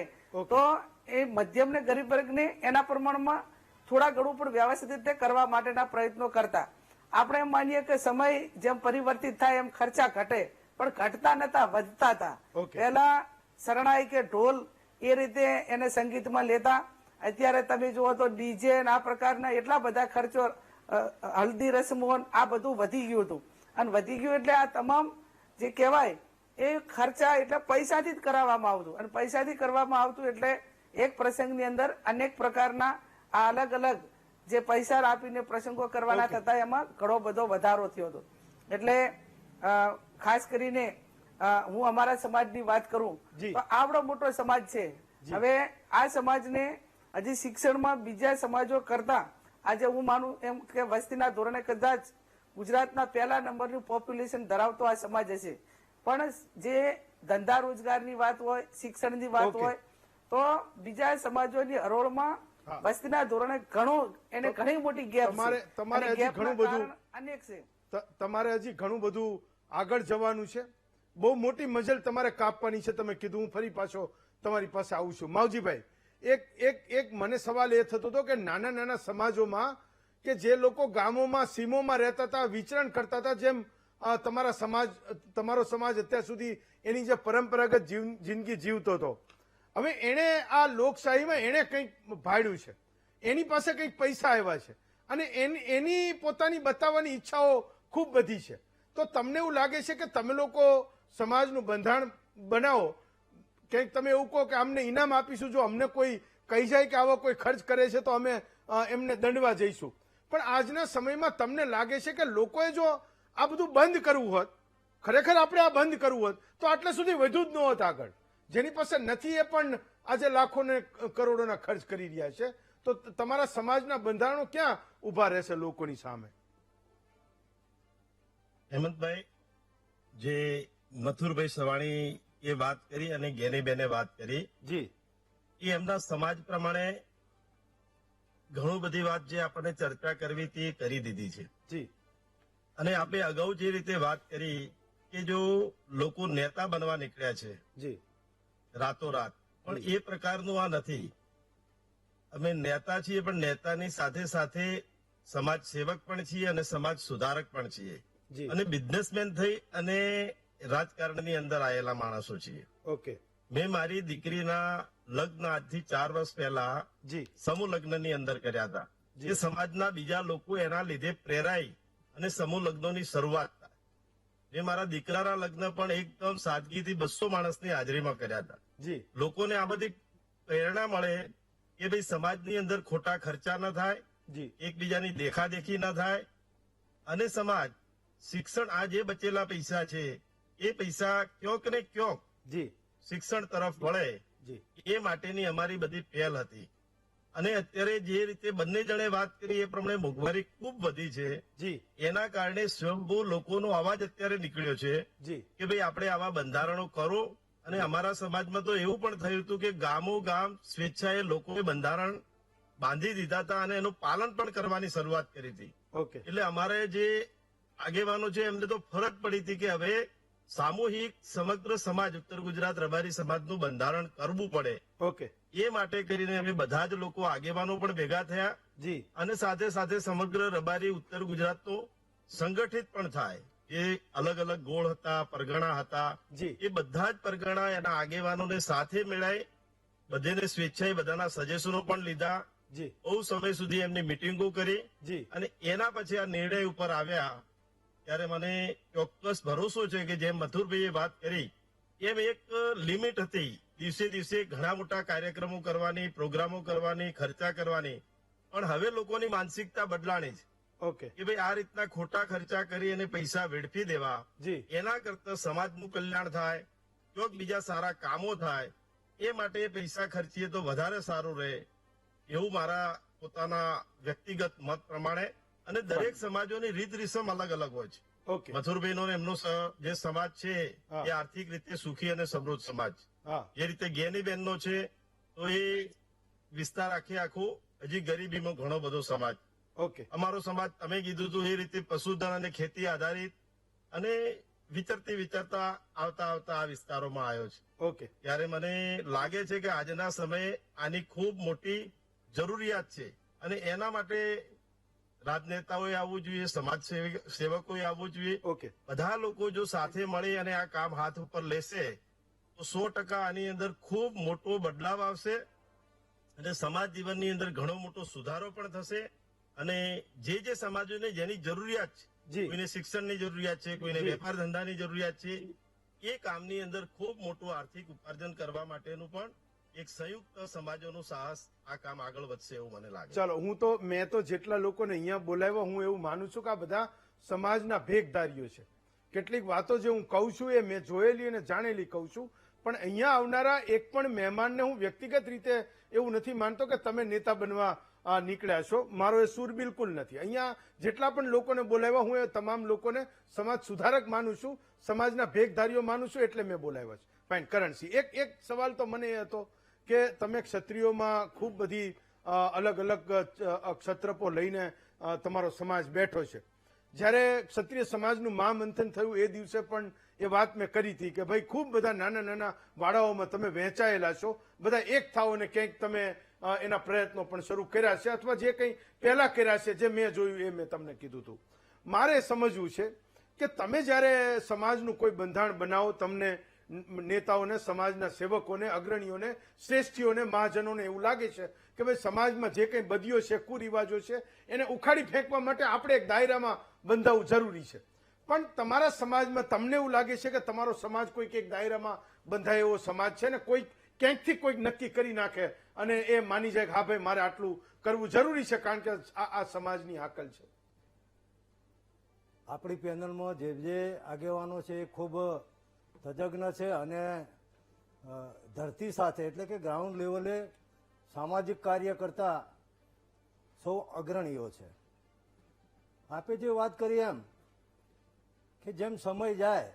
તો એ મધ્યમ ને ગરીબ વર્ગને એના પ્રમાણમાં થોડા ઘણું પણ વ્યવસ્થિત રીતે કરવા માટેના પ્રયત્નો કરતા. આપણે એમ માનીએ કે સમય જેમ પરિવર્તિત થાય એમ ખર્ચા ઘટે, પણ ઘટતા નતા, વધતા હતા. પહેલા શરણાઈ કે ઢોલ એ રીતે એને સંગીતમાં લેતા. અત્યારે તમે જુઓ તો ડીજે આ પ્રકારના એટલા બધા ખર્ચો, હલ્દી રસમો આ બધું વધી ગયું હતું. અને વધી ગયું એટલે આ તમામ જે કહેવાય એ ખર્ચા એટલે પૈસાથી જ કરાવવામાં આવતું. અને પૈસાથી કરવામાં આવતું એટલે એક પ્રસંગની અંદર અનેક પ્રકારના આ અલગ અલગ જે પૈસા આપીને પ્રસંગો કરવાના થતા એમાં ઘણો બધો વધારો થયો હતો. એટલે ખાસ કરીને હું અમારા સમાજની વાત કરું તો આવડો મોટો સમાજ છે. હવે આ સમાજને હજી શિક્ષણમાં બીજા સમાજો કરતા આજે હું માનું એમ કે વસ્તીના ધોરણે કદાચ ગુજરાતના પહેલા નંબરનું પોપ્યુલેશન ધરાવતો આ સમાજ હશે. પણ જે ધંધા રોજગારની વાત હોય, શિક્ષણની વાત હોય તો બીજા સમાજોની હરોળમાં વસ્તીના ધોરણે ઘણી મોટી ગેપ છે. તમારે હજી ઘણું બધું આગળ જવાનું છે, બહુ મોટી મજલ તમારે કાપવાની છે. તમે કીધું, હું ફરી પાછો તમારી પાસે આવું છું. માવજીભાઈ, એક મને સવાલ એ થતો હતો કે નાના નાના સમાજોમાં કે જે લોકો ગામોમાં સીમોમાં રહેતા હતા, વિચરણ કરતા હતા, જેમ તમારો સમાજ અત્યાર સુધી એની જે પરંપરાગત જિંદગી જીવતો હતો, હવે એને આ લોકશાહીમાં એને કંઈક ભાડ્યું છે, એની પાસે કંઈક પૈસા આવ્યા છે અને એની પોતાની બતાવવાની ઈચ્છાઓ ખૂબ બધી છે. તો તમને એવું લાગે છે કે તમે લોકો સમાજનું બંધારણ બનાવો, કંઈક તમે એવું કહો કે અમને ઇનામ આપીશું જો અમને કોઈ કહી જાય કે આવો કોઈ ખર્ચ કરે છે તો અમે એમને દંડવા જઈશું. પણ આજના સમયમાં તમને લાગે છે કે લોકોએ જો આ બધું બંધ કરવું હોત, ખરેખર આપણે આ બંધ કરવું હોત તો આટલે સુધી વધુ જ ન હોત આગળ. જેની પાસે નથી એ પણ આજે લાખો ને કરોડોના ખર્ચ કરી રહ્યા છે. તો તમારા સમાજના બંધારણો ક્યાં ઉભા રહેશે લોકોની સામે? હેમંતભાઈ, જે મથુરભાઈ સવાણી એ વાત કરી અને જ્ઞાનીબેને વાત કરી જી, એ એમના સમાજ પ્રમાણે ઘણું બધી વાત જે આપણને ચર્ચા કરવી હતી કરી દીધી છે જી. અને આપણે અગાઉ જે રીતે વાત કરી કે જો લોકો નેતા બનવા નીકળ્યા છે જી રાતોરાત, પણ એ પ્રકારનું આ નથી. અમે નેતા છીએ પણ નેતાની સાથે સાથે સમાજ સેવક પણ છીએ અને સમાજ સુધારક પણ છીએ અને બિઝનેસમેન થઈ અને રાજકારણની અંદર આવેલા માણસો છીએ. ઓકે, મેં મારી દીકરીના લગ્ન આજથી 4 વર્ષ પહેલા જી સમૂહ લગ્નની અંદર કર્યા હતા. જે સમાજના બીજા લોકો એના લીધે પ્રેરાઈ અને સમૂહ લગ્નોની શરૂઆત થાય. મેં મારા દીકરાના લગ્ન પણ એકદમ સાદગીથી 200 માણસની હાજરીમાં કર્યા હતા. જી લોકોને આ બધી પ્રેરણા મળે કે ભાઈ સમાજની અંદર ખોટા ખર્ચા ન થાય, જી એકબીજાની દેખાદેખી ન થાય, અને સમાજ શિક્ષણ આ જે બચેલા પૈસા છે એ પૈસા ક્યોંક ને ક્યોંક જી શિક્ષણ તરફ વળે જી એ માટેની અમારી બધી પહેલ હતી. અને અત્યારે જે રીતે બંને જણે વાત કરી એ પ્રમાણે મોંઘવારી ખૂબ વધી છે. જી એના કારણે સ્વયંભૂ લોકોનો અવાજ અત્યારે નીકળ્યો છે જી કે ભાઈ આપણે આવા બંધારણો કરો. અને અમારા સમાજમાં તો એવું પણ થયું હતું કે ગામો ગામ સ્વેચ્છાએ લોકોએ બંધારણ બાંધી દીધા હતા અને એનું પાલન પણ કરવાની શરૂઆત કરી હતી. ઓકે એટલે અમારે જે આગેવાનો છે એમને તો ફરજ પડી હતી કે હવે સામૂહિક સમગ્ર સમાજ ઉત્તર ગુજરાત રબારી સમાજનું બંધારણ કરવું પડે. ઓકે એ માટે કરીને અમે બધા જ લોકો આગેવાનો પણ ભેગા થયા જી અને સાથે સાથે સમગ્ર રબારી ઉત્તર ગુજરાતનો સંગઠિત પણ થાય. એ અલગ અલગ ગોળ હતા, પરગણા હતા, જી એ બધા જ પરગણા એના આગેવાનોને સાથે મેળાય, બધેને સ્વેચ્છાએ બધાના સજેશનો પણ લીધા. જી બહુ સમય સુધી એમની મિટિંગો કરી જી અને એના પછી આ નિર્ણય ઉપર આવ્યા. ત્યારે મને ચોક્કસ ભરોસો છે કે જેમ મથુરભાઈએ વાત કરી એમ એક લિમિટ હતી. દિવસે દિવસે ઘણા મોટા કાર્યક્રમો કરવાની, પ્રોગ્રામો કરવાની, ખર્ચા કરવાની, પણ હવે લોકોની માનસિકતા બદલાણી છે ઓકે કે ભાઈ આ રીતના ખોટા ખર્ચા કરી અને પૈસા વેડફી દેવા જી એના કરતા સમાજનું કલ્યાણ થાય, ચોક બીજા સારા કામો થાય, એ માટે પૈસા ખર્ચીએ તો વધારે સારું રહે એવું મારા પોતાના વ્યક્તિગત મત પ્રમાણે. અને દરેક સમાજોની રીત રીસમ અલગ અલગ હોય છે. ઓકે મથુરભાઈનો ને એમનો જે સમાજ છે હા. એ આર્થિક રીતે સુખી અને સમૃદ્ધ સમાજ. હા જે રીતે ગેની બહેનનો છે તો એ વિસ્તાર આખો હજી ગરીબીમાં ઘણો બધો સમાજ. ઓકે અમારો સમાજ તમે કીધું હતું એ રીતે પશુધન અને ખેતી આધારિત અને વિચરતા આવતા આ વિસ્તારોમાં આવ્યો છે. ઓકે ત્યારે મને લાગે છે કે આજના સમયે આની ખૂબ મોટી જરૂરિયાત છે અને એના માટે રાજનેતાઓએ આવવું જોઈએ, સમાજ સેવકોએ આવવું જોઈએ. ઓકે બધા લોકો જો સાથે મળી અને આ કામ હાથ ઉપર લેશે તો 100% આની અંદર ખૂબ મોટો બદલાવ આવશે અને સમાજ જીવનની અંદર ઘણો મોટો સુધારો પણ થશે. અને જે સમાજોને જેની જરૂરિયાત છે, જી કોઈને શિક્ષણની જરૂરિયાત છે, કોઈને જી. વેપાર ધંધાની જરૂરિયાત છે, એ કામની અંદર ખૂબ મોટું આર્થિક ઉપાર્જન કરવા માટેનું પણ એક સંયુક્ત સમાજોનું સાહસ આ કામ આગળ વધશે એવું મને લાગે. ચાલો મેં તો જેટલા લોકોને અહીંયા બોલાવ્યા હું એવું માનું છું કે આ બધા સમાજના ભેગધારીઓ છે. કેટલીક વાતો જે હું કહું છું એ મેં જોયેલી અને જાણેલી કહું છું, પણ અહીંયા આવનારા એક પણ મહેમાનને હું વ્યક્તિગત રીતે એવું નથી માનતો કે તમે નેતા બનવા નીકળ્યા છો. મારો એ સૂર બિલકુલ નથી. અહીંયા જેટલા પણ લોકોને બોલાવ્યા હું એ તમામ લોકોને સમાજ સુધારક માનું છું, સમાજના ભેગધારીઓ માનું છું, એટલે મેં બોલાવ્યા છે. ફાઇન. કરણસિંહ, એક સવાલ તો મને એ હતો કે તમે ક્ષત્રિયોમાં ખૂબ બધી અલગ અલગ ક્ષત્રપો લઈને તમારો સમાજ બેઠો છે. જ્યારે ક્ષત્રિય સમાજનું મહામંથન થયું એ દિવસે પણ એ વાત મેં કરી હતી કે ભાઈ ખૂબ બધા નાના નાના વાડાઓમાં તમે વહેંચાયેલા છો, બધા એક થાઓ અને ક્યાંક તમે એના પ્રયત્નો પણ શરૂ કર્યા છે અથવા જે કંઈ પહેલા કર્યા છે જે મેં જોયું એ મેં તમને કીધું હતું. મારે સમજવું છે કે તમે જ્યારે સમાજનું કોઈ બંધારણ બનાવો, તમને નેતાઓને, સમાજના સેવકોને, અગ્રણીઓને, શ્રેષ્ઠીઓને, મહાજનોને એવું લાગે છે કે ભાઈ સમાજમાં જે કંઈ બદીઓ છે, કુરિવાજો છે, એને ઉખાડી ફેંકવા માટે આપણે એક દાયરામાં બંધાવવું જરૂરી છે. પણ તમારા સમાજમાં તમને એવું લાગે છે કે તમારો સમાજ કોઈક એક દાયરામાં બંધાય એવો સમાજ છે ને કોઈ ક્યાંકથી કોઈક નક્કી કરી નાખે અને એ માની જાય કે હા ભાઈ મારે આટલું કરવું જરૂરી છે કારણ કે આ સમાજની હાકલ છે. આપણી પેનલમાં જે આગેવાનો છે એ ખૂબ તજજ્ઞ છે અને ધરતી સાથે એટલે કે ગ્રાઉન્ડ લેવલે સામાજિક કાર્ય કરતા સૌ અગ્રણીઓ છે. આપે જે વાત કરી એમ કે જેમ સમય જાય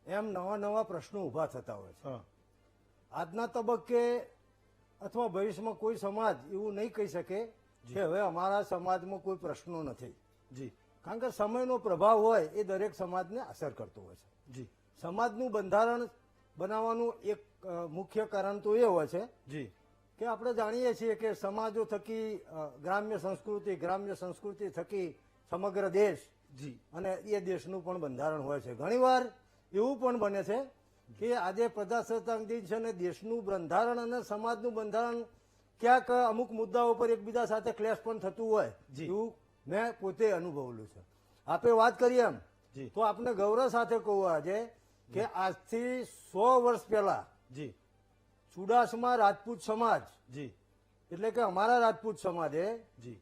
એમ નવા નવા પ્રશ્નો ઊભા થતા હોય છે. આજના તબક્કે અથવા ભવિષ્યમાં કોઈ સમાજ એવું નહીં કહી શકે કે હવે અમારા સમાજમાં કોઈ પ્રશ્નો નથી. જી કારણ કે સમયનો પ્રભાવ હોય એ દરેક સમાજને અસર કરતો હોય છે. જી સમાજનું બંધારણ બનાવવાનું એક મુખ્ય કારણ તો એ હોય છે જી કે આપણે જાણીએ છીએ કે સમાજો થકી ગ્રામ્ય સંસ્કૃતિ થકી સમગ્ર દેશ જી અને એ દેશનું પણ બંધારણ હોય છે. ઘણીવાર એવું પણ બને છે કે આજે પ્રજાસત્તાક દિન છે ને દેશનું બંધારણ અને સમાજનું બંધારણ ક્યાંક અમુક મુદ્દાઓ પર એકબીજા સાથે ક્લેશ પણ થતું હોય એવું મેં પોતે અનુભવેલું છે. આપે વાત કરી એમ તો આપને ગૌરવ સાથે કહું આજે કે આજથી 100 વર્ષ પહેલા જી ચુડાસમા રાજપૂત સમાજ જી એટલે કે અમારા રાજપૂત સમાજે જી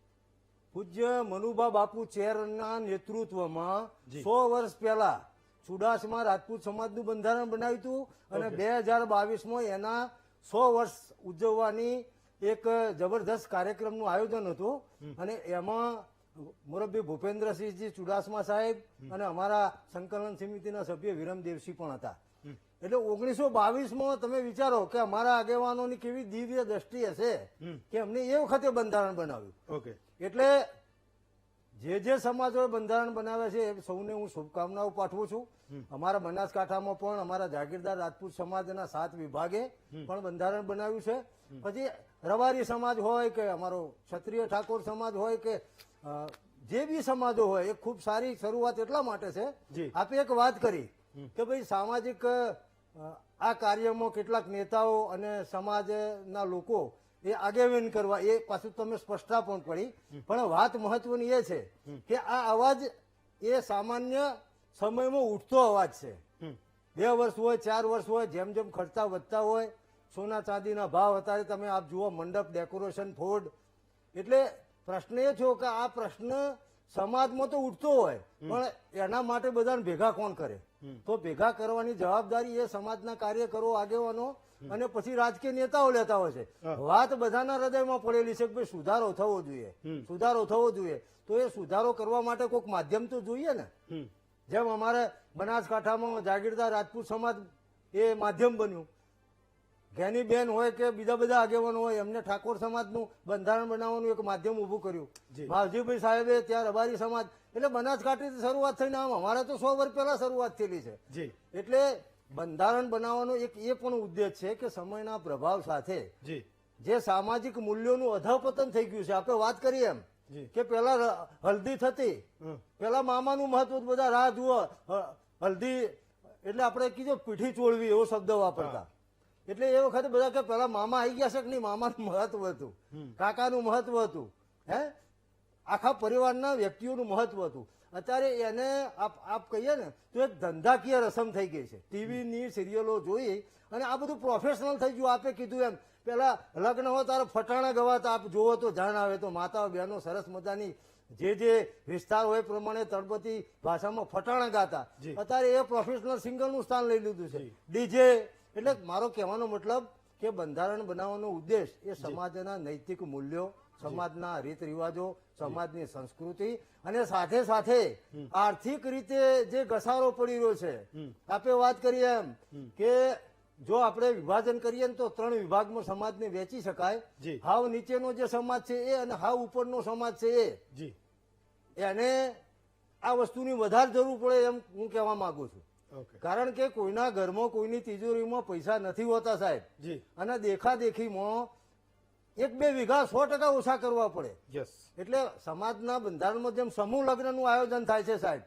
પૂજ્ય મનુભા બાપુ ચેરના નેતૃત્વમાં 100 વર્ષ પહેલા ચુડાસમા રાજપૂત સમાજનું બંધારણ બનાવ્યું હતું અને 2022માં એના 100 વર્ષ ઉજવવાની એક જબરદસ્ત કાર્યક્રમનું આયોજન હતું અને એમાં મુરબ્બી ભૂપેન્દ્રસિંહજી ચુડાસમા સાહેબ અને અમારા સંકલન સમિતિના સભ્ય વિરમદેવસિંહ પણ હતા. એટલે 1922માં તમે વિચારો કે અમારા આગેવાનોની કેવી દિવ્ય દ્રષ્ટિ હશે કે અમને એ વખતે બંધારણ બનાવ્યું. ઓકે એટલે જે સમાજોએ બંધારણ બનાવ્યા છે એ સૌને હું શુભકામનાઓ પાઠવું છું. અમારા બનાસકાંઠામાં પણ અમારા જાગીરદાર રાજપૂત સમાજના 7 વિભાગે પણ બંધારણ બનાવ્યું છે. પછી રબારી સમાજ હોય કે અમારો ક્ષત્રિય ઠાકોર સમાજ હોય કે જે બી સમાજો હોય એ ખૂબ સારી શરૂઆત એટલા માટે છે. આપે એક વાત કરી કે ભાઈ સામાજિક આ કાર્યમાં કેટલાક નેતાઓ અને સમાજના લોકો એ આગેવાન કરવા એ પાછું તમે સ્પષ્ટતા પણ પડી પણ વાત મહત્વની એ છે કે આ અવાજ એ સામાન્ય સમયમાં ઉઠતો અવાજ છે. 2 વર્ષ હોય 4 વર્ષ હોય જેમ જેમ ખર્ચા વધતા હોય સોના ચાંદીના ભાવ અત્યારે તમે આપ જુઓ મંડપ ડેકોરેશન ફોડ એટલે પ્રશ્ન એ થયો કે આ પ્રશ્ન સમાજમાં તો ઉઠતો હોય પણ એના માટે બધાને ભેગા કોણ કરે તો ભેગા કરવાની જવાબદારી એ સમાજના કાર્યકરો આગેવાનો અને પછી રાજકીય નેતાઓ લેતા હોય છે. વાત બધાના હૃદયમાં પડેલી છે કે ભાઈ સુધારો થવો જોઈએ સુધારો થવો જોઈએ તો એ સુધારો કરવા માટે કોઈક માધ્યમ તો જોઈએ ને. જેમ અમારે બનાસકાંઠામાં જાગીરદાર રાજપૂત સમાજ એ માધ્યમ બન્યું. જ્ઞાનીબેન હોય કે બીજા બધા આગેવાનો હોય એમને ઠાકોર સમાજનું બંધારણ બનાવવાનું એક માધ્યમ ઊભું કર્યું. માવજીભાઈ સાહેબે ત્યાં રબારી સમાજ એટલે બનાસકાંઠાથી શરૂઆત થઈને આમ અમારે તો 100 વર્ષ પહેલા શરૂઆત થયેલી છે. એટલે બંધારણ બનાવવાનો એક એ પણ ઉદ્દેશ છે કે સમયના પ્રભાવ સાથે જે સામાજિક મૂલ્યોનું અધપતન થઈ ગયું છે. આપણે વાત કરીએ એમ કે પેલા હલ્દી થતી પેલા મામાનું મહત્વ બધા રાહ જુઓ હલ્દી એટલે આપણે કીધું પીઠી ચોળવી એવો શબ્દ વાપરતા. એટલે એ વખતે બધા કે પેલા મામા આવી ગયા છે કે નહીં મામાનું મહત્વ હતું કાકાનું મહત્વ હતું હે આખા પરિવારના વ્યક્તિઓનું મહત્વ હતું. અત્યારે એને આપ કહીએ ને તો એક ધંધાકીય રસમ થઈ ગઈ છે. ટીવીની સિરિયલો જોઈ અને આ બધું પ્રોફેશનલ થઈ ગયું. આપે કીધું એમ પેલા લગ્ન હોય તારે ફટાણા ગવાતા આપ જોવો તો જાણ આવે તો માતાઓ બહેનો સરસ મજાની જે વિસ્તાર હોય પ્રમાણે તળપતી ભાષામાં ફટાણા ગાતા. અત્યારે એ પ્રોફેશનલ સિંગરનું સ્થાન લઈ લીધું છે ડીજે. એટલે મારો કહેવાનો મતલબ કે બંધારણ બનાવવાનો ઉદ્દેશ એ સમાજના નૈતિક મૂલ્યો સમાજના રીત રિવાજો સમાજની સંસ્કૃતિ અને સાથે સાથે આર્થિક રીતે જે ઘસારો પડી રહ્યો છે. આપણે વાત કરીએ એમ કે જો આપણે વિભાજન કરીએ ને તો 3 વિભાગમાં સમાજને વેચી શકાય. હાવ નીચેનો જે સમાજ છે એ અને હાવ ઉપરનો સમાજ છે એને આ વસ્તુની વધારે જરૂર પડે એમ હું કહેવા માંગુ છું. કારણ કે કોઈના ઘરમાં કોઈની તિજોરીમાં પૈસા નથી હોતા સાહેબ અને દેખાદેખીમાં 1-2 વીઘા 100% ઓછા કરવા પડે. એટલે સમાજના બંધારણમાં જેમ સમૂહ લગ્નનું આયોજન થાય છે સાહેબ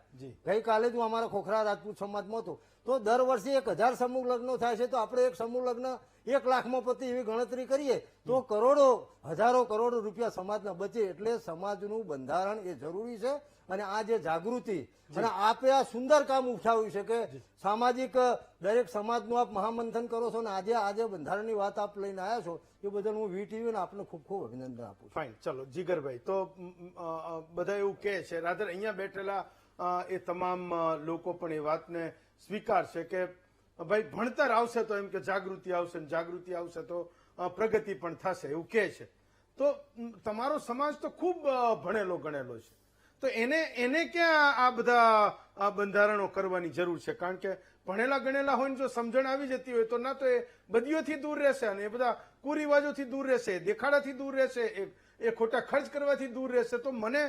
ગઈકાલે જ હું અમારા ખોખરા રાજપૂત સમાજમાં હતો તો દર વર્ષે 1000 સમૂહ લગ્નો થાય છે તો આપણે એક સમૂહ લગ્ન 1 લાખમાં પતિ એવી ગણતરી કરીએ તો કરોડો હજારો કરોડો રૂપિયા સમાજના બચે. એટલે સમાજનું બંધારણ એ જરૂરી છે અને આ જે જાગૃતિ અને આપે આ સુંદર કામ ઉઠાવ્યું છે કે સામાજિક દરેક સમાજનું આપ મહામંથન કરો છો ને આજે બંધારણની વાત આપ લઈને આવ્યા છો એ બદલ હું વીટીવી ને આપને ખૂબ ખૂબ અભિનંદન આપું છું. ફાઇન ચલો જીગરભાઈ તો બધા એવું કહે છે રાધર અહીંયા બેઠેલા એ તમામ લોકો પણ એ વાતને સ્વીકારશે કે ભાઈ ભણતર આવશે તો એમ કે જાગૃતિ આવશે ને જાગૃતિ આવશે તો પ્રગતિ પણ થશે એવું કહે છે. તો તમારો સમાજ તો ખૂબ ભણેલો ગણેલો છે તો એને ક્યાં આ બધા બંધારણો કરવાની જરૂર છે? કારણ કે ભણેલા ગણેલા હોય ને જો સમજણ આવી જતી હોય તો ના તો એ બદીઓથી દૂર રહેશે અને એ બધા કુરિવાજોથી દૂર રહેશે દેખાડાથી દૂર રહેશે એ ખોટા ખર્ચ કરવાથી દૂર રહેશે. તો મને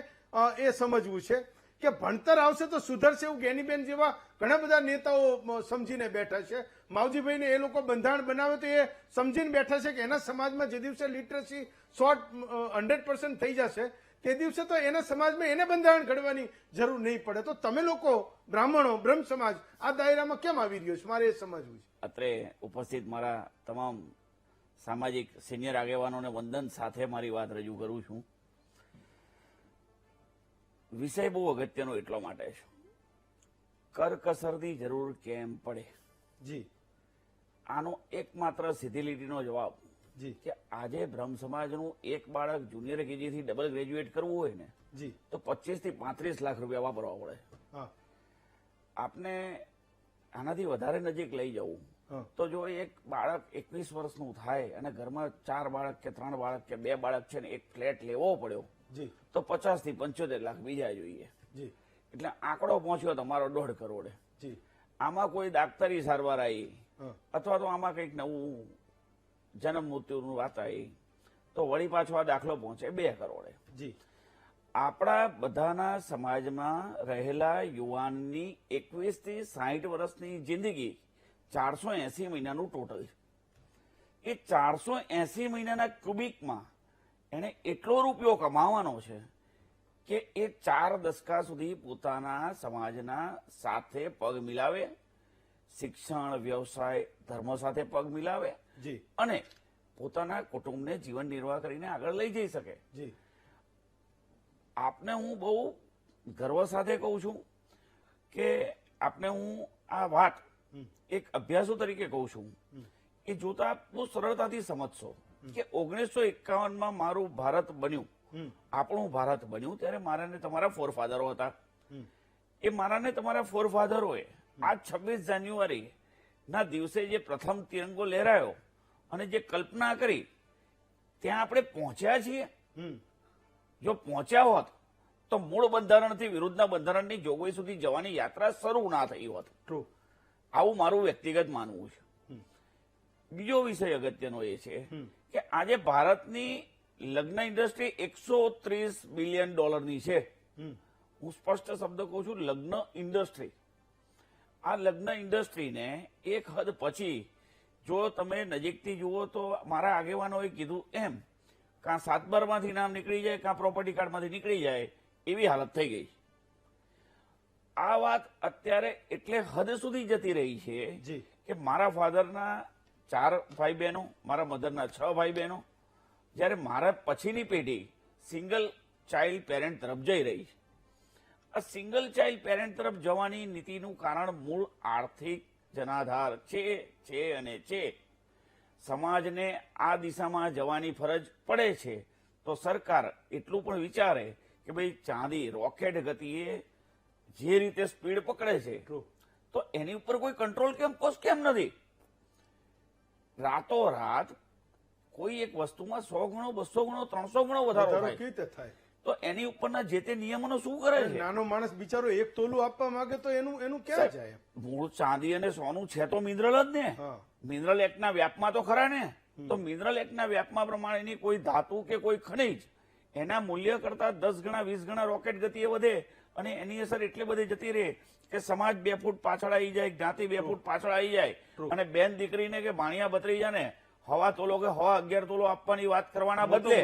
એ સમજવું છે કે ભણતર આવશે તો સુધરશે એવું જ્ઞાનીબેન જેવા ઘણા બધા નેતાઓ સમજીને બેઠા છે. માવજીભાઈને એ લોકો બંધારણ બનાવે તો એ સમજીને બેઠા છે કે એના સમાજમાં જે દિવસે લિટરસી 100% થઈ જશે તે દિવસે તો એના સમાજમાં એને બંધારણ ઘડવાની જરૂર નહીં પડે. તો તમે લોકો બ્રાહ્મણો, બ્રહ્મ સમાજ આ દાયરામાં કેમ આવી રહ્યો છે? મારે એ સમજવું છે. અત્રે ઉપસ્થિત મારા તમામ સામાજિક સિનિયર આગેવાનોને વંદન સાથે મારી વાત રજૂ કરું છું. વિષય બહુ અગત્યનો એટલા માટે છે, કરકસરની જરૂર કેમ પડે. જી આનો એકમાત્ર સીધી લીટીનો જવાબ જી કે આજે બ્રહ્મ સમાજનું એક બાળક જુનિયર કેજી થી ડબલ ગ્રેજ્યુએટ કરવું હોય ને જી તો 25 થી 35 લાખ રૂપિયા વાપરવા પડે. હા આપને આનાથી વધારે નજીક લઈ જવું હા તો જો એક બાળક 21 વર્ષનું થાય અને ઘરમાં 4 બાળક કે 3 બાળક કે 2 બાળક છે ને એક ફ્લેટ લેવો પડ્યો જી તો 50 થી 75 લાખ બીજા જોઈએ. જી એટલે આંકડો પહોંચ્યો તમારો 1.5 કરોડ. જી આમાં કોઈ દાક્તરી સારવાર આવી હા અથવા તો આમાં કંઈક નવું જન્મ મૃત્યુનું વાત આવી તો વળી પાછો આ દાખલો પહોંચે 2 કરોડે. જી આપણા બધાના સમાજમાં રહેલા યુવાનની 21 થી 60 વર્ષની જિંદગી 480 મહિનાનું ટોટલ છે. એ 480 મહિનાના ક્યુબિકમાં એને એટલો રૂપિયો કમાવાનો છે કે એ 4 દશકા સુધી પોતાના સમાજના સાથે પગ મિલાવે, શિક્ષણ, વ્યવસાય, ધર્મ સાથે પગ મિલાવે જી અને પોતાના કુટુંબને જીવન નિર્વાહ કરીને આગળ લઈ જઈ શકે. જી આપને હું બહુ ગર્વ સાથે કહું છું કે આપને હું આ વાત એક અભ્યાસો તરીકે કહું છું એ જોતા આપ બહુ સરળતાથી સમજશો કે 1951માં મારું ભારત બન્યું, આપણું ભારત બન્યું ત્યારે મારા ને તમારા ફોરફાધરો હતા. એ મારા ને તમારા ફોરફાધરોએ આ 26 જાન્યુઆરી ના દિવસે જે પ્રથમ તિરંગો લહેરાયો અને જે કલ્પના કરી ત્યાં આપણે પહોંચ્યા છીએ. જો પહોંચ્યા હોત તો મૂળ બંધારણથી વિરુદ્ધના બંધારણની જોગવાઈ સુધી જવાની યાત્રા શરૂ ના થઈ હોત. ટ્રુ. આવું મારું વ્યક્તિગત માનવું છે. બીજો વિષય અગત્યનો એ છે કે આજે ભારતની લગ્ન ઇન્ડસ્ટ્રી $130 બિલિયન છે. હું સ્પષ્ટ શબ્દ કહું છું, લગ્ન ઇન્ડસ્ટ્રી. આ લગ્ન ઇન્ડસ્ટ્રીને એક હદ પછી જો તમે નજીકથી જુઓ તો મારા આગેવાનોએ કીધું એમ કાં 7/12માંથી નામ નીકળી જાય કાં પ્રોપર્ટી કાર્ડમાંથી નીકળી જાય એવી હાલત થઈ ગઈ. આ વાત અત્યારે એટલે હદ સુધી જતી રહી છે જી કે મારા ફાધરના 4 ભાઈ બહેનો, મારા મધરના 6 ભાઈ બહેનો, જ્યારે મારા પછીની પેઢી સિંગલ ચાઇલ્ડ પેરેન્ટ તરફ જઈ રહી છે. આ સિંગલ ચાઇલ્ડ પેરેન્ટ તરફ જવાની નીતિનું કારણ મૂળ આર્થિક જનાધાર છે અને છે. સમાજને આ દિશામાં જવાની ફરજ પડે છે તો સરકાર એટલું પણ વિચારે કે ભાઈ ચાંદી રોકેટ ગતિએ જે રીતે સ્પીડ પકડે છે તો એની ઉપર કોઈ કંટ્રોલ કેમ નથી. રાતોરાત કોઈ એક વસ્તુમાં 100 ગણો, 200 ગણો, 300 ગણો વધારો કેવી થાય રીતે થાય? તો એની ઉપરના જે તે નિયમોનો શું કરે છે? નાનો માણસ બિચારો 1 તોલું આપવા માંગે તો એનું ક્યાં જાય? મૂળ ચાંદી અને સોનું છે તો મિનરલ જ ને. હા મિનરલ એક્ટના વ્યાપમાં તો ખરા ને. તો મિનરલ એક્ટના વ્યાપમાં પ્રમાણેની કોઈ ધાતુ કે કોઈ ખનિજ એના મૂલ્ય કરતા 10 ગણા 20 ગણા રોકેટ ગતિએ વધે અને એની અસર એટલી બધી જતી રહે કે સમાજ 2 ફૂટ પાછળ આવી જાય, જ્ઞાતિ 2 ફૂટ પાછળ આવી જાય અને બેન દીકરીને કે ભાણિયા ભત્રીજાને હવા તોલો કે હવા 11 તોલો આપવાની વાત કરવાના બદલે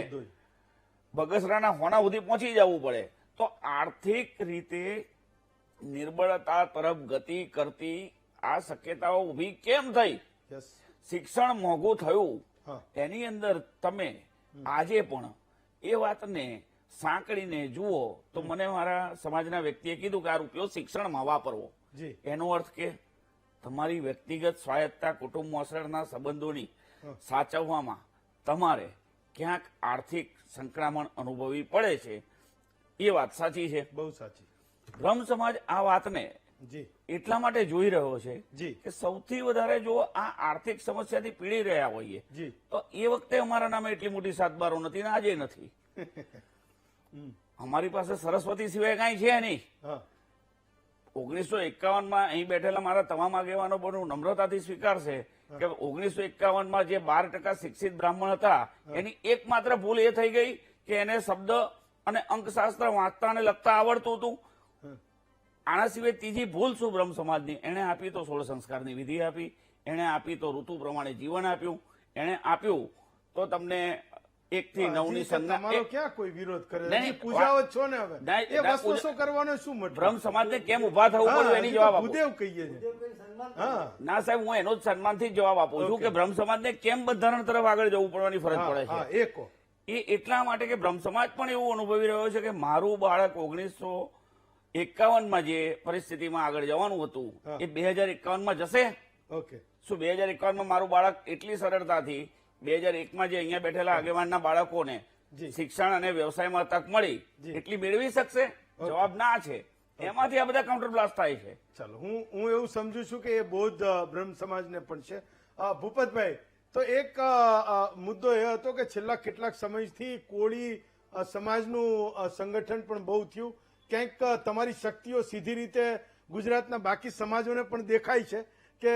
બગસરાના હોના સુધી પહોંચી જવું પડે. તો આર્થિક રીતે નિર્બળતા તરફ ગતિ કરતી આ શક્યતાઓ ઊભી કેમ થઈ? યસ શિક્ષણ મોંઘું થયું હા એની અંદર તમે આજે પણ એ વાતને સાંકળીને જુઓ તો મને મારા સમાજના વ્યક્તિએ કીધું કે આ રૂપિયો શિક્ષણમાં વાપરવો. જી એનો અર્થ કે તમારી વ્યક્તિગત સ્વાયત્તતા, કુટુંબ મોસળના સંબંધોની સાચવવામાં તમારે ક્યાંક આર્થિક સંકળામણ અનુભવવી પડે છે. એ વાત સાચી છે. બહુ સાચી. બ્રહ્મ સમાજ આ વાતને જી એટલા માટે જોઈ રહ્યો છે જી કે સૌથી વધારે જો આ આર્થિક સમસ્યાથી પીડી રહ્યા હોઈએ જી તો એ વખતે અમારા નામે એટલી મોટી સાતબારો નથી ને આજે નથી. અમારી પાસે સરસ્વતી સિવાય કાંઈ છે નહીં. હા 1951માં અહીં બેઠેલા મારા તમામ આગેવાનો પણ નમ્રતાથી સ્વીકારશે કે 1951માં જે 12% શિક્ષિત બ્રાહ્મણ હતા એની એકમાત્ર ભૂલ એ થઈ ગઈ કે એને શબ્દ અને અંકશાસ્ત્ર વાંચતા અને લખતા આવડતું હતું. આના સિવાય ત્રીજી ભૂલ શું બ્રહ્મ સમાજની? એને આપી તો 16 સંસ્કારની વિધિ આપી, એને આપી તો ઋતુ પ્રમાણે જીવન આપ્યું, એને આપ્યું તો તમને 1 થી 9 ની હજી તો સંજ્ઞા તમારો ક્યાં કોઈ વિરોધ કરે નહીં, હજી પૂજાઓ જ છો ને હવે નહીં, એ વસ્તુ કરવાનો શું મતલબ બ્રહ્મ સમાજને કેમ ઉભા થવું પડ્યું એની જવાબ આપો. ભૂદેવ કહીએ છે હા ના સાહેબ, હું એનો જ સન્માનથી જ જવાબ આપું છું કે બ્રહ્મ સમાજને કેમ બંધારણ તરફ આગળ જવું પડવાની ફરજ પડે હા છે. એ કહો એ એટલા માટે કે બ્રહ્મ સમાજ પણ એવું અનુભવી રહ્યો છે કે મારું બાળક 1951માં જે પરિસ્થિતિમાં આગળ જવાનું હતું હા. એ 2051માં જશે. ઓકે શું 2051માં મારું બાળક એટલી સરળતાથી 2001માં જે અહીંયા બેઠેલા આગેવાનના બાળકોને જી. શિક્ષણ અને વ્યવસાયમાં તક મળી જી. એટલી મેળવી શકશે? જવાબ ના છે. એમાંથી આ બધા કાઉન્ટર બ્લાસ્ટ થાય છે. ચાલો હું એવું સમજુ છું કે એ બૌદ્ધ બ્રહ્મ સમાજને પણ છે. ભૂપતભાઈ, તો એક મુદ્દો એ હતો કે છેલ્લા કેટલાક સમયથી કોળી સમાજનું સંગઠન પણ બહુ થયું. ક્યાંક તમારી શક્તિઓ સીધી રીતે ગુજરાતના બાકી સમાજોને પણ દેખાય છે કે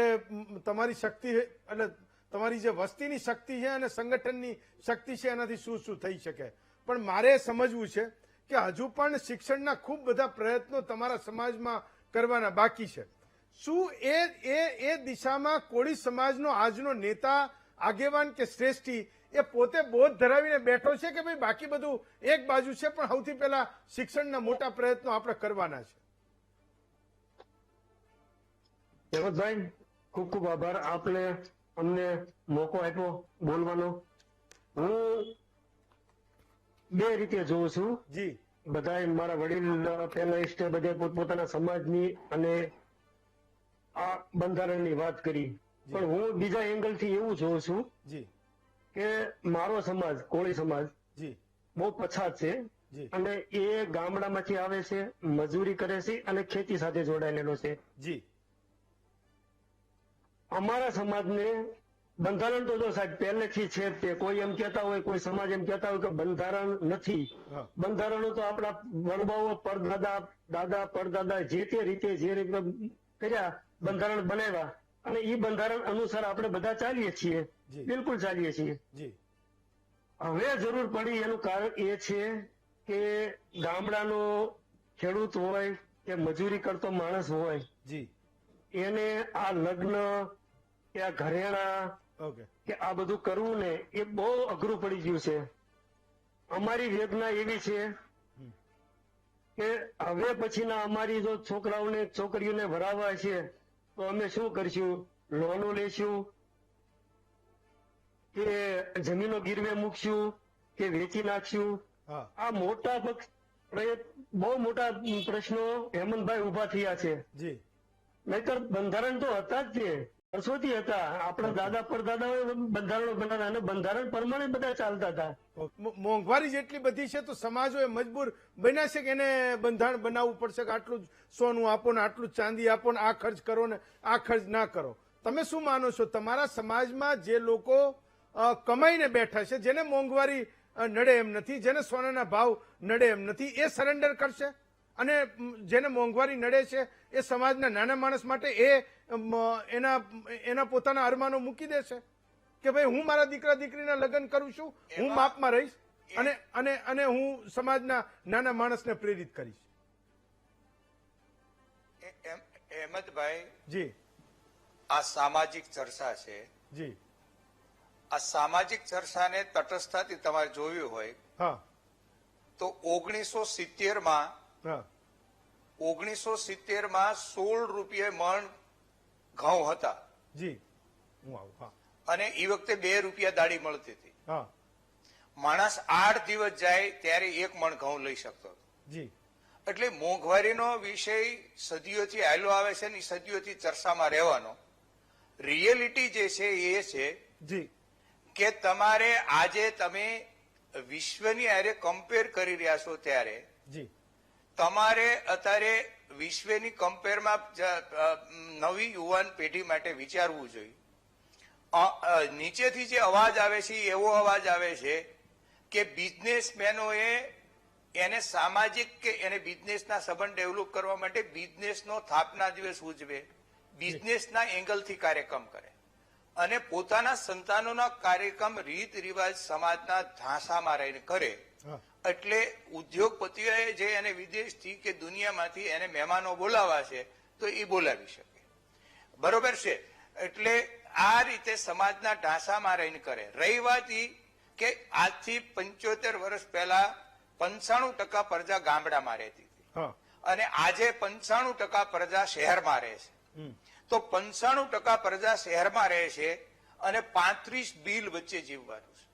તમારી શક્તિ એટલે તમારી જે વસ્તીની શક્તિ છે અને સંગઠનની શક્તિ છે એનાથી શું શું થઈ શકે. પણ મારે સમજવું છે કે હજુ પણ શિક્ષણના ખૂબ બધા પ્રયત્નો તમારા સમાજમાં કરવાના બાકી છે. શું એ દિશામાં કોળી સમાજનો આજનો નેતા, આગેવાન કે શ્રેષ્ઠી એ પોતે બોધ ધરાવીને બેઠો છે કે ભાઈ બાકી બધું એક બાજુ છે પણ સૌથી પહેલા શિક્ષણના મોટા પ્રયત્નો આપણે કરવાના છે? હેમંતભાઈ, ખૂબ ખૂબ આભાર. આપને અમને મોકો આપ્યો બોલવાનો. હું બે રીતે જોઉં છું. જી બધા મારા વડીલ પેનલિસ્ટે બધે પોતપોતાના સમાજની અને આ બંધારણની વાત કરી, પણ હું બીજા એંગલથી એવું જોઉં છું જી કે મારો સમાજ કોળી સમાજ જી બહુ પછાત છે જી અને એ ગામડામાંથી આવે છે, મજૂરી કરે છે અને ખેતી સાથે જોડાયેલો છે. જી અમારા સમાજને બંધારણ તો જો સાહેબ પહેલેથી છે જ તે. કોઈ એમ કહેતા હોય, કોઈ સમાજ એમ કહેતા હોય કે બંધારણ નથી. હા. બંધારણો તો આપણા વડવાઓ પરદાદા, દાદા, પરદાદા જે તે રીતે કર્યા, બંધારણ બનાવ્યા અને એ બંધારણ અનુસાર આપણે બધા ચાલીએ છીએ. જી. બિલકુલ ચાલીએ છીએ. જી હવે જરૂર પડી એનું કારણ એ છે કે ગામડાનો ખેડૂત હોય કે મજૂરી કરતો માણસ હોય, જી એને આ લગ્ન કે આ ઘરેણા ઓકે કે આ બધું કરવું ને એ બહુ અઘરું પડી ગયું છે. અમારી વેદના એવી છે કે હવે પછીના અમારી જો છોકરાઓને છોકરીઓને ભરાવા છે તો અમે શું કરશું? લોનો લેશું કે જમીનો ગીરવે મૂકશું કે વેચી નાખશું? હા આ મોટા બહુ મોટા પ્રશ્નો હેમંતભાઈ ઉભા થયા છે. જી નહીતર બંધારણ તો હતા જ તે, વર્ષોથી હતા. આપણા દાદા પરદાદાઓએ બંધારણો બનાવ્યા અને બંધારણ પ્રમાણે બધા ચાલતા હતા. મોંઘવારી જેટલી બધી છે તો સમાજો એ મજબૂર બન્યા છે કે એને બંધારણ બનાવવું પડશે કે આટલું જ સોનું આપો ને આટલું જ ચાંદી આપો ને આ ખર્ચ કરો ને આ ખર્ચ ના કરો. તમે શું માનો છો? તમારા સમાજમાં જે લોકો કમાઈને બેઠા છે, જેને મોંઘવારી નડે એમ નથી, જેને સોનાના ભાવ નડે એમ નથી, એ સરેન્ડર કરશે? અને જેને મોંઘવારી નડે છે એ સમાજના નાના માણસ માટે એના પોતાના અરમાનો મૂકી દેશે કે ભાઈ હું મારા દીકરા દીકરીના લગ્ન કરું છું, હું માપમાં રહીશ અને હું સમાજના નાના માણસને પ્રેરિત કરીશ? હેમંતભાઈ, જી આ સામાજિક ચર્ચા છે. જી આ સામાજિક ચર્ચાને તટસ્થતાથી તમારે જોવી હોય હા તો 1970માં હા 16 રૂપિયે મણ ઘઉં હતા જી હું આવું હા અને એ વખતે 2 રૂપિયા દાડી મળતી હતી. હા માણસ 8 દિવસ જાય ત્યારે 1 મણ ઘઉં લઈ શકતો હતો. જી એટલે મોંઘવારીનો વિષય સદીઓથી હાલ્યો આવે છે ને સદીઓથી ચર્ચામાં રહેવાનો. રિયલિટી જે છે એ છે જી કે તમારે આજે તમે વિશ્વની હારે કમ્પેર કરી રહ્યા છો ત્યારે જી તમારે અત્યારે વિશ્વની કમ્પેરમાં નવી યુવાન પેઢી માટે વિચારવું જોઈએ. નીચેથી જે અવાજ આવે છે એવો અવાજ આવે છે કે બિઝનેસમેનોએ એને સામાજિક કે એને બિઝનેસના સંબંધ ડેવલપ કરવા માટે બિઝનેસનો સ્થાપના દિવસ ઉજવે, બિઝનેસના એંગલથી કાર્યક્રમ કરે અને પોતાના સંતાનોના કાર્યક્રમ રીત રિવાજ સમાજના ઢાંસામાં રહીને કરે. એટલે ઉદ્યોગપતિઓએ જે એને વિદેશથી કે દુનિયામાંથી એને મહેમાનો બોલાવા છે તો એ બોલાવી શકે, બરોબર છે. એટલે આ રીતે સમાજના ઢાંસામાં રહીને કરે. રહી વાત ઈ કે આજથી 75 વર્ષ પહેલા 95% પ્રજા ગામડામાં રહેતી હતી હા અને આજે 95% પ્રજા શહેરમાં રહે છે. તો 95% પ્રજા શહેરમાં રહે છે અને 35 બિલ વચ્ચે જીવવાનું છે.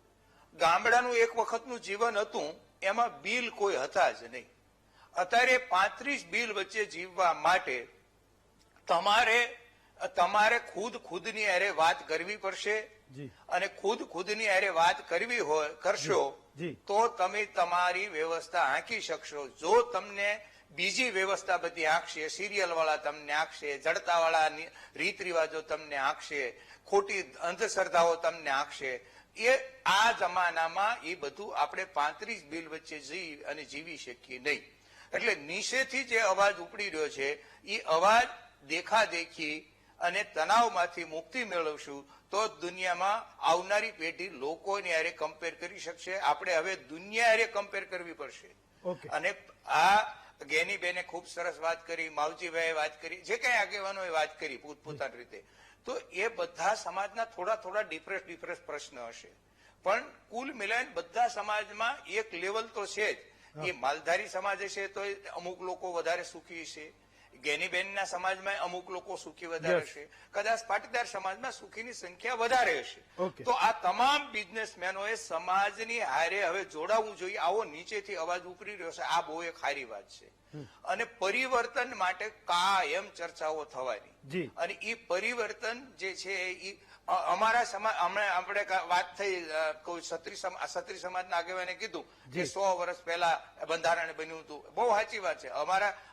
ગામડાનું એક વખતનું જીવન હતું, એમાં બિલ કોઈ હતા જ નહીં. અત્યારે 35 બિલ વચ્ચે જીવવા માટે તમારે ખુદની હારે વાત કરવી પડશે અને ખુદની હારે વાત કરવી હોય કરશો તો તમે તમારી વ્યવસ્થા આંકી શકશો. જો તમને બીજી વ્યવસ્થા બધી આંકશે, સિરિયલ વાળા તમને આંકશે, જડતા વાળા રીત રિવાજો તમને આંકશે, ખોટી અંધશ્રદ્ધાઓ તમને આંકશે, એ આ જમાનામાં એ બધું આપણે 35 બિલ વચ્ચે જીવી શકીએ નહીં. એટલે નીચેથી જે અવાજ ઉપડી રહ્યો છે એ અવાજ દેખાદેખી અને તણાવમાંથી મુક્તિ મેળવશું તો દુનિયામાં આવનારી પેઢી લોકોની હારે કમ્પેર કરી શકશે. આપણે હવે દુનિયા હારે કમ્પેર કરવી પડશે. અને આ ગેનીબેને ખૂબ સરસ વાત કરી, માવજીભાઈએ વાત કરી, જે કઈ આગેવાનોએ વાત કરી પોતપોતાની રીતે, તો એ બધા સમાજના થોડા ડિફરન્સ પ્રશ્ન હશે, પણ કુલ મિલાઈને બધા સમાજમાં એક લેવલ તો છે જ. એ માલધારી સમાજ હશે તો અમુક લોકો વધારે સુખી છે, ગેનીબેનના સમાજમાં અમુક લોકો સુખી વધારે હશે, કદાચ પાટીદાર સમાજમાં સુખીની સંખ્યા વધારે હશે. તો આ તમામ બિઝનેસમેનોએ સમાજની હારે હવે જોડાવવું જોઈએ. આવો નીચેથી અવાજ ઉપડી રહ્યો છે, આ બહુ એક સારી વાત છે. અને પરિવર્તન માટે કાયમ ચર્ચાઓ થવાની, અને એ પરિવર્તન જે છે એ અમારા સમાજ આપણે વાત થઈ, કોઈ ક્ષત્રિય સમાજના આગેવાને કીધું કે 100 વર્ષ પહેલા બંધારણ બન્યું હતું. બહુ સાચી વાત છે.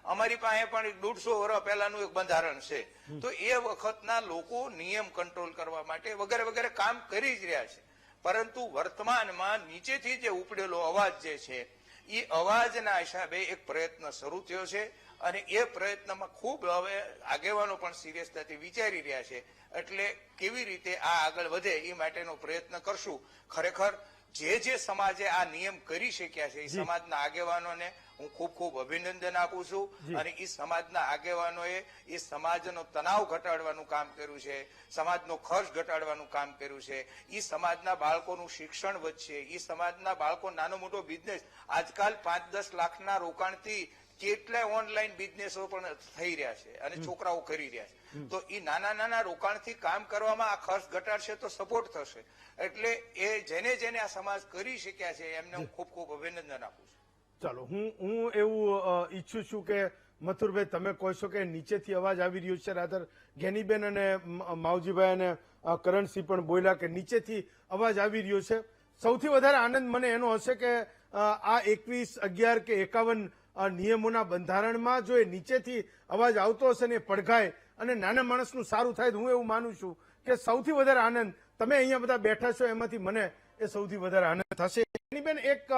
અમારી પાસે પણ 150 વર્ષ પહેલાનું એક બંધારણ છે. તો એ વખતના લોકો નિયમ કંટ્રોલ કરવા માટે વગેરે કામ કરી જ રહ્યા છે. પરંતુ વર્તમાનમાં નીચેથી જે ઉપડેલો અવાજ જે છે એ અવાજના હિસાબે એક પ્રયત્ન શરૂ થયો છે અને એ પ્રયત્નમાં ખૂબ હવે આગેવાનો પણ સિરિયસતાથી વિચારી રહ્યા છે. એટલે કેવી રીતે આ આગળ વધે એ માટેનો પ્રયત્ન કરશું. ખરેખર જે સમાજે આ નિયમ કરી શક્યા છે એ સમાજના આગેવાનોને હું ખૂબ અભિનંદન આપું છું. અને એ સમાજના આગેવાનોએ એ સમાજનો તણાવ ઘટાડવાનું કામ કર્યું છે, સમાજનો ખર્ચ ઘટાડવાનું કામ કર્યું છે, એ સમાજના બાળકોનું શિક્ષણ વધશે, એ સમાજના બાળકો નાનો મોટો બિઝનેસ, આજકાલ 5-10 લાખના રોકાણથી કેટલાય ઓનલાઈન બિઝનેસો પણ થઈ રહ્યા છે અને છોકરાઓ કરી રહ્યા છે. તો એ નાના રોકાણથી કામ કરવામાં આ ખર્ચ ઘટાડશે તો સપોર્ટ થશે. એટલે એ જેને આ સમાજ કરી શક્યા છે એમને હું ખૂબ અભિનંદન આપું છું. ચાલો, હું એવું ઈચ્છું છું કે મથુરભાઈ તમે કહો છો કે નીચેથી અવાજ આવી રહ્યો છે, રાધર ગેનીબેન અને માવજીભાઈ અને કરણસિંહ પણ બોલ્યા કે નીચેથી અવાજ આવી રહ્યો છે. સૌથી વધારે આનંદ મને એનો હશે કે આ 21, 11 કે 51 નિયમોના બંધારણમાં જો એ નીચેથી અવાજ આવતો હશે ને પડઘાય અને નાના માણસનું સારું થાય તો હું એવું માનું છું કે સૌથી વધારે આનંદ તમે અહીંયા બધા બેઠા છો એમાંથી મને એ સૌથી વધારે આનંદ થશે. બેન, એક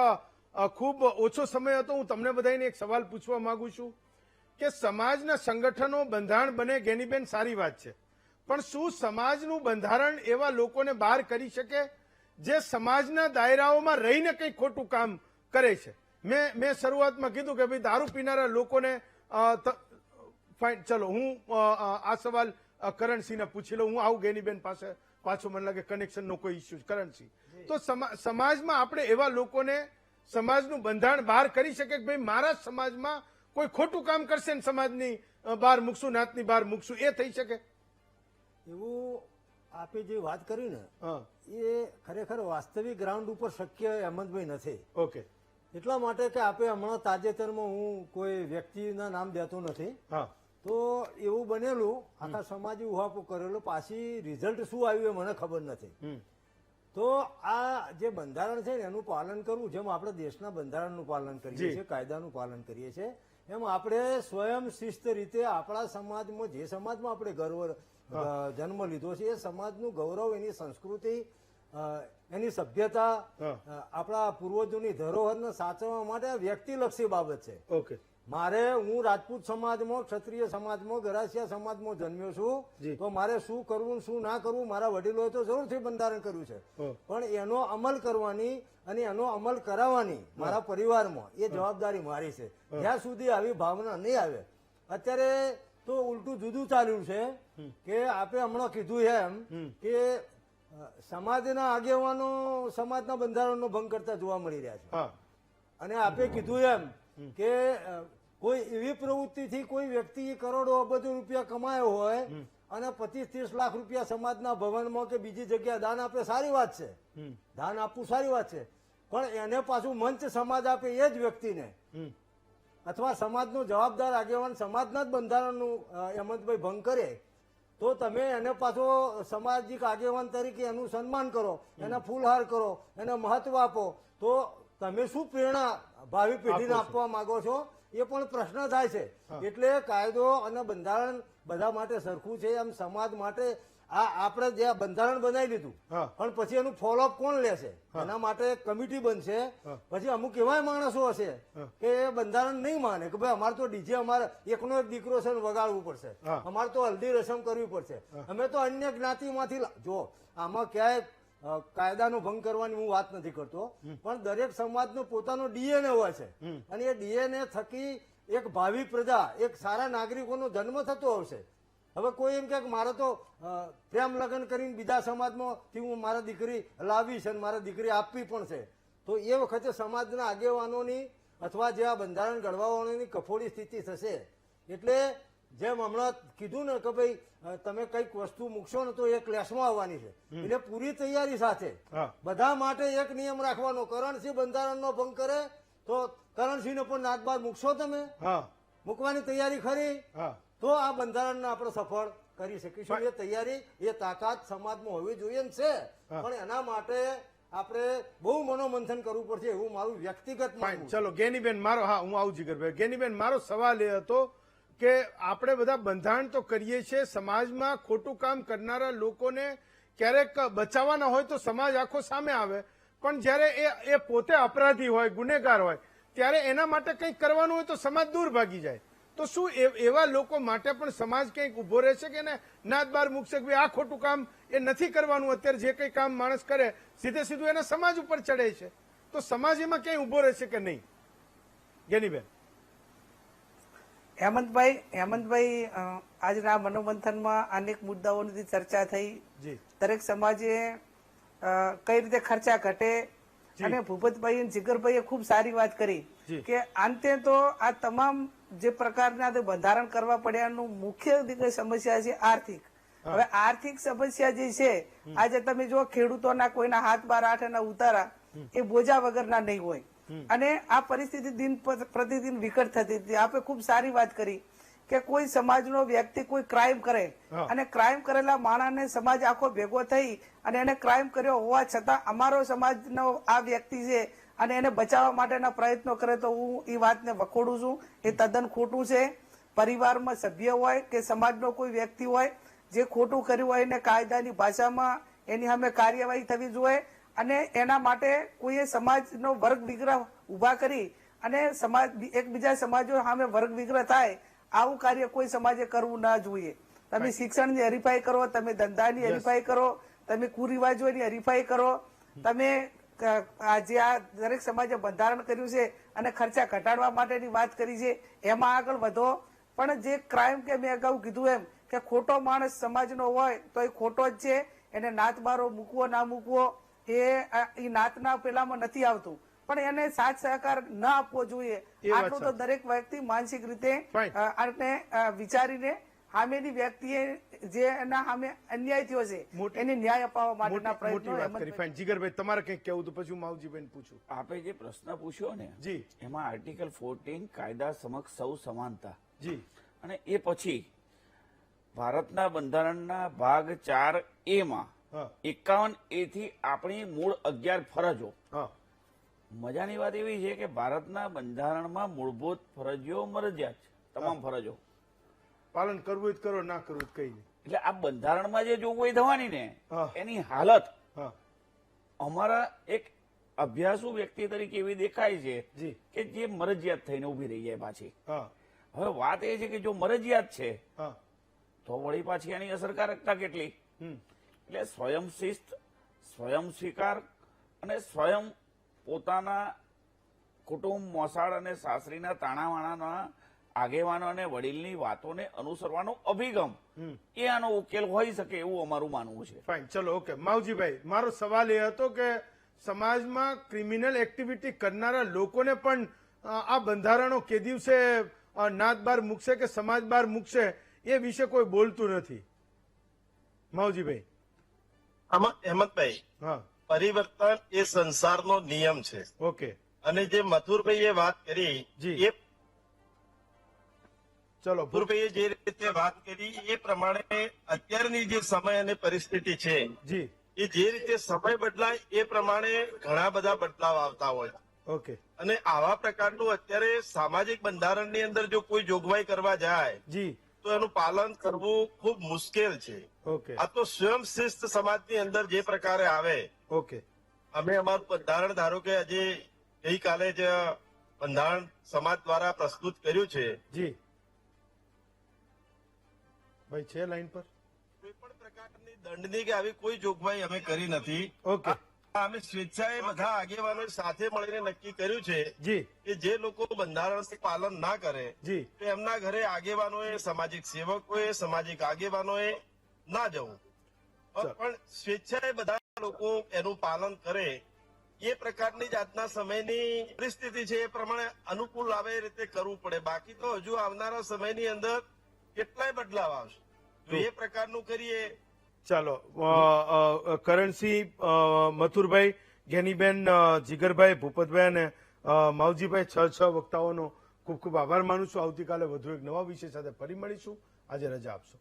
ખૂબ ઓછો સમય હતો, હું તમને બધાને એક સવાલ પૂછવા માંગુ છું કે સમાજના સંગઠનો બંધારણ બને, ગેનીબેન સારી વાત છે, પણ શું સમાજનું બંધારણ એવા લોકોને બહાર કરી શકે જે સમાજના દાયરાઓમાં રહીને કંઈ ખોટું કામ કરે છે? મેં શરૂઆતમાં કીધું કે ભાઈ દારૂ પીનારા લોકોને ફાઇન. ચલો, હું આ સવાલ કરણસિંહને પૂછી લઉં. હું આવું ગેનીબેન પાસે પાછો, મને લાગે કનેક્શનનો કોઈ ઇસ્યુ. કરણસિંહ, તો સમાજમાં આપણે એવા લોકોને સમાજનું બંધારણ બહાર કરી શકે કે ભાઈ મારા સમાજમાં કોઈ ખોટું કામ કરશે ને સમાજની બહાર મૂકશું, નાતની બહાર મૂકશું, એ થઈ શકે? એવું આપે જે વાત કરી ને એ ખરેખર વાસ્તવિક ગ્રાઉન્ડ ઉપર શક્ય હેમંતભાઈ નથી. ઓકે. એટલા માટે કે આપણે હમણાં તાજેતરમાં, હું કોઈ વ્યક્તિના નામ દેતો નથી, તો એવું બનેલું આખા સમાજે ઉહાપો કરેલો, પાછી રિઝલ્ટ શું આવ્યું એ મને ખબર નથી. તો આ જે બંધારણ છે ને એનું પાલન કરવું, જેમ આપણે દેશના બંધારણનું પાલન કરીએ છીએ, કાયદાનું પાલન કરીએ છીએ, એમ આપણે સ્વયં શિસ્ત રીતે આપણા સમાજમાં, જે સમાજમાં આપણે જન્મ લીધો છે એ સમાજનું ગૌરવ, એની સંસ્કૃતિ, એની સભ્યતા, આપણા પૂર્વજોની ધરોહરને સાચવવા માટે વ્યક્તિલક્ષી બાબત છે. ઓકે. હું રાજપૂત સમાજમાં, ક્ષત્રિય સમાજમાં, ગરાસિયા સમાજમાં જન્મ્યો છું, તો મારે શું કરવું શું ના કરવું મારા વડીલોએ તો જરૂરથી બંધારણ કર્યું છે, પણ એનો અમલ કરવાની અને એનો અમલ કરાવવાની મારા પરિવારમાં એ જવાબદારી મારી છે. જ્યાં સુધી આવી ભાવના નહીં આવે, અત્યારે તો ઉલટું જુદું ચાલ્યું છે કે આપણે હમણાં કીધું એમ કે સમાજના આગેવાનો સમાજના બંધારણનો ભંગ કરતા જોવા મળી રહ્યા છે. હા અને આપે કીધું એમ કે કોઈ એવી પ્રવૃત્તિથી કોઈ વ્યક્તિ કરોડો અબજો રૂપિયા કમાયો હોય અને 25-30 લાખ રૂપિયા સમાજના ભવનમાં કે બીજી જગ્યાએ દાન આપે, સારી વાત છે, દાન આપવું સારી વાત છે, પણ એને પાછું મંચ સમાજ આપે એ જ વ્યક્તિને અથવા સમાજનો જવાબદાર આગેવાન સમાજના જ બંધારણનું હેમંતભાઈ ભંગ કરે તો તમે એને પાછો સામાજિક આગેવાન તરીકે એનું સન્માન કરો, એને ફૂલહાર કરો, એને મહત્વ આપો, તો તમે શું પ્રેરણા ભાવિ પેઢીને આપવા માંગો છો એ પણ પ્રશ્ન થાય છે. એટલે કાયદો અને બંધારણ બધા માટે સરખું છે એમ સમાજ માટે આ આપણે જે બંધારણ બનાવી લીધું પણ પછી એનું ફોલોઅપ કોણ લેશે? એના માટે કમિટી બનશે. પછી અમુક એવા માણસો હશે કે એ બંધારણ નહીં માને કે ભાઈ અમારે તો ડીજે અમારે એકનો એક દીકરો છે ને વગાડવું પડશે, અમારે તો હલ્દી રસમ કરવી પડશે, અમે તો અન્ય જ્ઞાતિમાંથી જો આમાં ક્યાંય કાયદાનો ભંગ કરવાની હું વાત નથી કરતો, પણ દરેક સમાજનો પોતાનો ડીએનએ હોય છે અને એ ડીએનએ થકી એક ભાવિ પ્રજા, એક સારા નાગરિકોનો જન્મ થતો હશે. હવે કોઈ એમ કે મારે તો પ્રેમ લગ્ન કરીને બીજા સમાજમાંથી હું મારા દીકરી લાવી છે અને મારા દીકરી આપવી પણ છે, તો એ વખતે સમાજના આગેવાનોની અથવા જે આ બંધારણ ઘડવાવાળાની કફોડી સ્થિતિ થશે. એટલે જેમ હમણાં કીધું ને કે ભાઈ તમે કઈક વસ્તુ મૂકશો ને તો એ ક્લેશમાં આવવાની છે, એટલે પૂરી તૈયારી સાથે બધા માટે એક નિયમ રાખવાનો, કરણસિંહ બંધારણનો ભંગ કરે તો કરણસિંહને પણ નાતબાર મૂકશો તમે, મૂકવાની તૈયારી ખરી, તો આ બંધારણને આપણે સફળ કરી શકીશું. એ તૈયારી એ તાકાત સમાજમાં હોવી જોઈએ ને છે, પણ એના માટે આપણે બહુ મનોમંથન કરવું પડશે એવું મારું વ્યક્તિગત માનવું. ચલો ગેનીબેન મારો, હા હું આવું જીગરભાઈ. ગેનીબેન મારો સવાલ એ હતો કે આપણે બધા બંધારણ તો કરીએ છીએ, સમાજમાં ખોટું કામ કરનારા લોકોને ક્યારેક બચાવવાના હોય તો સમાજ આખો સામે આવે, પણ જયારે એ પોતે અપરાધી હોય, ગુનેગાર હોય, ત્યારે એના માટે કંઈક કરવાનું હોય તો સમાજ દૂર ભાગી જાય. તો શું એવા લોકો માટે પણ સમાજ કંઈક ઉભો રહેશે કે એને નાત બાર મૂકશે કે આ ખોટું કામ એ નથી કરવાનું? અત્યારે જે કંઈ કામ માણસ કરે સીધે સીધું એના સમાજ ઉપર ચડે છે, તો સમાજ એમાં ક્યાંય ઉભો રહેશે કે નહીં? ગેનીબેન. હેમંતભાઈ આજના મનોમંથનમાં અનેક મુદ્દાઓની ચર્ચા થઈ. દરેક સમાજે કઈ રીતે ખર્ચા ઘટે, અને ભૂપતભાઈ અને જીગરભાઈએ ખૂબ સારી વાત કરી કે અંતે તો આ તમામ જે પ્રકારના બંધારણ કરવા પડ્યાનું મુખ્ય સમસ્યા છે આર્થિક. હવે આર્થિક સમસ્યા જે છે, આજે તમે જો ખેડૂતોના કોઈના હાથ બાર આઠના ઉતારા એ બોજા વગરના નહીં હોય, અને આ પરિસ્થિતિ દિન પ્રતિદિન વિકટ થતી હતી. આપણે ખૂબ સારી વાત કરી કે કોઈ સમાજનો વ્યક્તિ કોઈ ક્રાઇમ કરે અને ક્રાઇમ કરેલા માણસને સમાજ આખો ભેગો થઈ અને એને ક્રાઇમ કર્યો હોવા છતાં અમારો સમાજનો આ વ્યક્તિ છે અને એને બચાવવા માટેના પ્રયત્નો કરે તો હું એ વાતને વખોડું છું. એ તદ્દન ખોટું છે. પરિવારમાં સભ્ય હોય કે સમાજનો કોઈ વ્યક્તિ હોય જે ખોટું કર્યું હોય એને કાયદાની ભાષામાં એની સામે કાર્યવાહી થવી જોઈએ, અને એના માટે કોઈએ સમાજનો વર્ગ વિગ્રહ ઉભા કરી અને સમાજ એકબીજા સમાજો સામે વર્ગ વિગ્રહ થાય આવું કાર્ય કોઈ સમાજે કરવું ના જોઈએ. તમે શિક્ષણની હરીફાઈ કરો, તમે ધંધાની હરીફાઈ કરો, તમે કુરિવાજોની હરીફાઈ કરો, તમે જે આ દરેક સમાજે બંધારણ કર્યું છે અને ખર્ચા ઘટાડવા માટેની વાત કરી છે એમાં આગળ વધો. પણ જે ક્રાઇમ કે મેં અગાઉ કીધું એમ કે ખોટો માણસ સમાજનો હોય તો એ ખોટો જ છે, એને નાત બારો મૂકવો ના મૂકવો એ નાતના પેલામાં નથી આવતું, પણ એને સાથ સહકાર ન આપવો જોઈએ. આટલું તો દરેક વ્યક્તિ માનસિક રીતે વિચારીને સામેની વ્યક્તિએ જે એના સામે અન્યાય થયો છે એને ન્યાય અપાવવા માટેના પ્રયત્નો. જીગરભાઈ તમારે કંઈક કહેવું તો પછી હું માવજીભાઈને પૂછું. આપે જે પ્રશ્ન પૂછ્યો ને જી, એમાં આર્ટિકલ 14 કાયદા સમક્ષ સૌ સમાનતા, જી, અને એ પછી ભારતના બંધારણના ભાગ 4A માં 51A થી આપણી મૂળ 11 ફરજો. મજાની વાત એવી છે કે ભારતના બંધારણમાં મૂળભૂત ફરજો મરજિયાત છે, તમામ ફરજો પાલન કરવું જ કરો, ના કરવું જ કઈ નહીં. એટલે આ બંધારણમાં જે જોગવાઈ થવાની ને એની હાલત અમારા એક અભ્યાસુ વ્યક્તિ તરીકે એવી દેખાય છે કે જે મરજિયાત થઈને ઉભી રહી જાય પાછી. હવે વાત એ છે કે જો મરજિયાત છે તો વળી પાછી એની અસરકારકતા કેટલી? એટલે સ્વયં શિસ્ત, સ્વયં સ્વીકાર અને સ્વયં પોતાના કુટુંબ, મોસાળ અને સાસરીના તાણાવાણાના આગેવાનો અને વડીલની વાતોને અનુસરવાનો અભિગમ એ આનો ઉકેલ હોઈ શકે એવું અમારું માનવું છે. ફાઇન, ચલો, ઓકે. માવજીભાઈ, મારો સવાલ એ હતો કે સમાજમાં ક્રિમિનલ એક્ટિવિટી કરનારા લોકોને પણ આ બંધારણો કે દિવસે નાત બહાર મૂકશે કે સમાજ બહાર મૂકશે એ વિશે કોઈ બોલતું નથી. માવજીભાઈ. આમાં હેમંતભાઈ, હા, પરિવર્તન એ સંસારનો નિયમ છે. ઓકે, અને જે મથુરભાઈએ વાત કરી જી. એ ચલો. મથુરભાઈએ જે રીતે વાત કરી એ પ્રમાણે અત્યારની જે સમય અને પરિસ્થિતિ છે જી, એ જે રીતે સમય બદલાય એ પ્રમાણે ઘણા બધા બદલાવ આવતા હોય. ઓકે, અને આવા પ્રકારનું અત્યારે સામાજિક બંધારણની અંદર જો કોઈ જોગવાઈ કરવા જાય જી, તો એનું પાલન કરવું ખૂબ મુશ્કેલ છે. ઓકે, આ તો સ્વયં શિસ્ત સમાજની અંદર જે પ્રકારે આવે. ઓકે, અમે અમારું બંધારણ ધારો કે આજે ગઈકાલે જ બંધારણ સમાજ દ્વારા પ્રસ્તુત કર્યું છે. જી. ભાઈ છે લાઈન પર? કોઈ પણ પ્રકારની દંડની કે આવી કોઈ જોગવાઈ અમે કરી નથી. ઓકે, અમે સ્વેચ્છાએ બધા આગેવાનો સાથે મળીને નક્કી કર્યું છે જી, કે જે લોકો બંધારણનું પાલન ના કરે જી, તો એમના ઘરે આગેવાનોએ, સામાજિક સેવકોએ, સામાજિક આગેવાનોએ ના જવું, પણ સ્વેચ્છાએ બધા લોકો એનું પાલન કરે. એ પ્રકારની જ આજના સમયની પરિસ્થિતિ છે એ પ્રમાણે અનુકૂળ આવે એ રીતે કરવું પડે. બાકી તો હજુ આવનારા સમયની અંદર કેટલાય બદલાવ આવશે. જો એ પ્રકારનું કરીએ. ચાલો. કરણસિંહ, મથુરભાઈ, જ્ઞાનીબેન, જીગરભાઈ, ભૂપતભાઈ અને માવજીભાઈ, છ વક્તાઓનો ખૂબ ખૂબ આભાર માનું છું. આવતીકાલે વધુ એક નવા વિષય સાથે ફરી મળીશું. આજે રજા આપશો.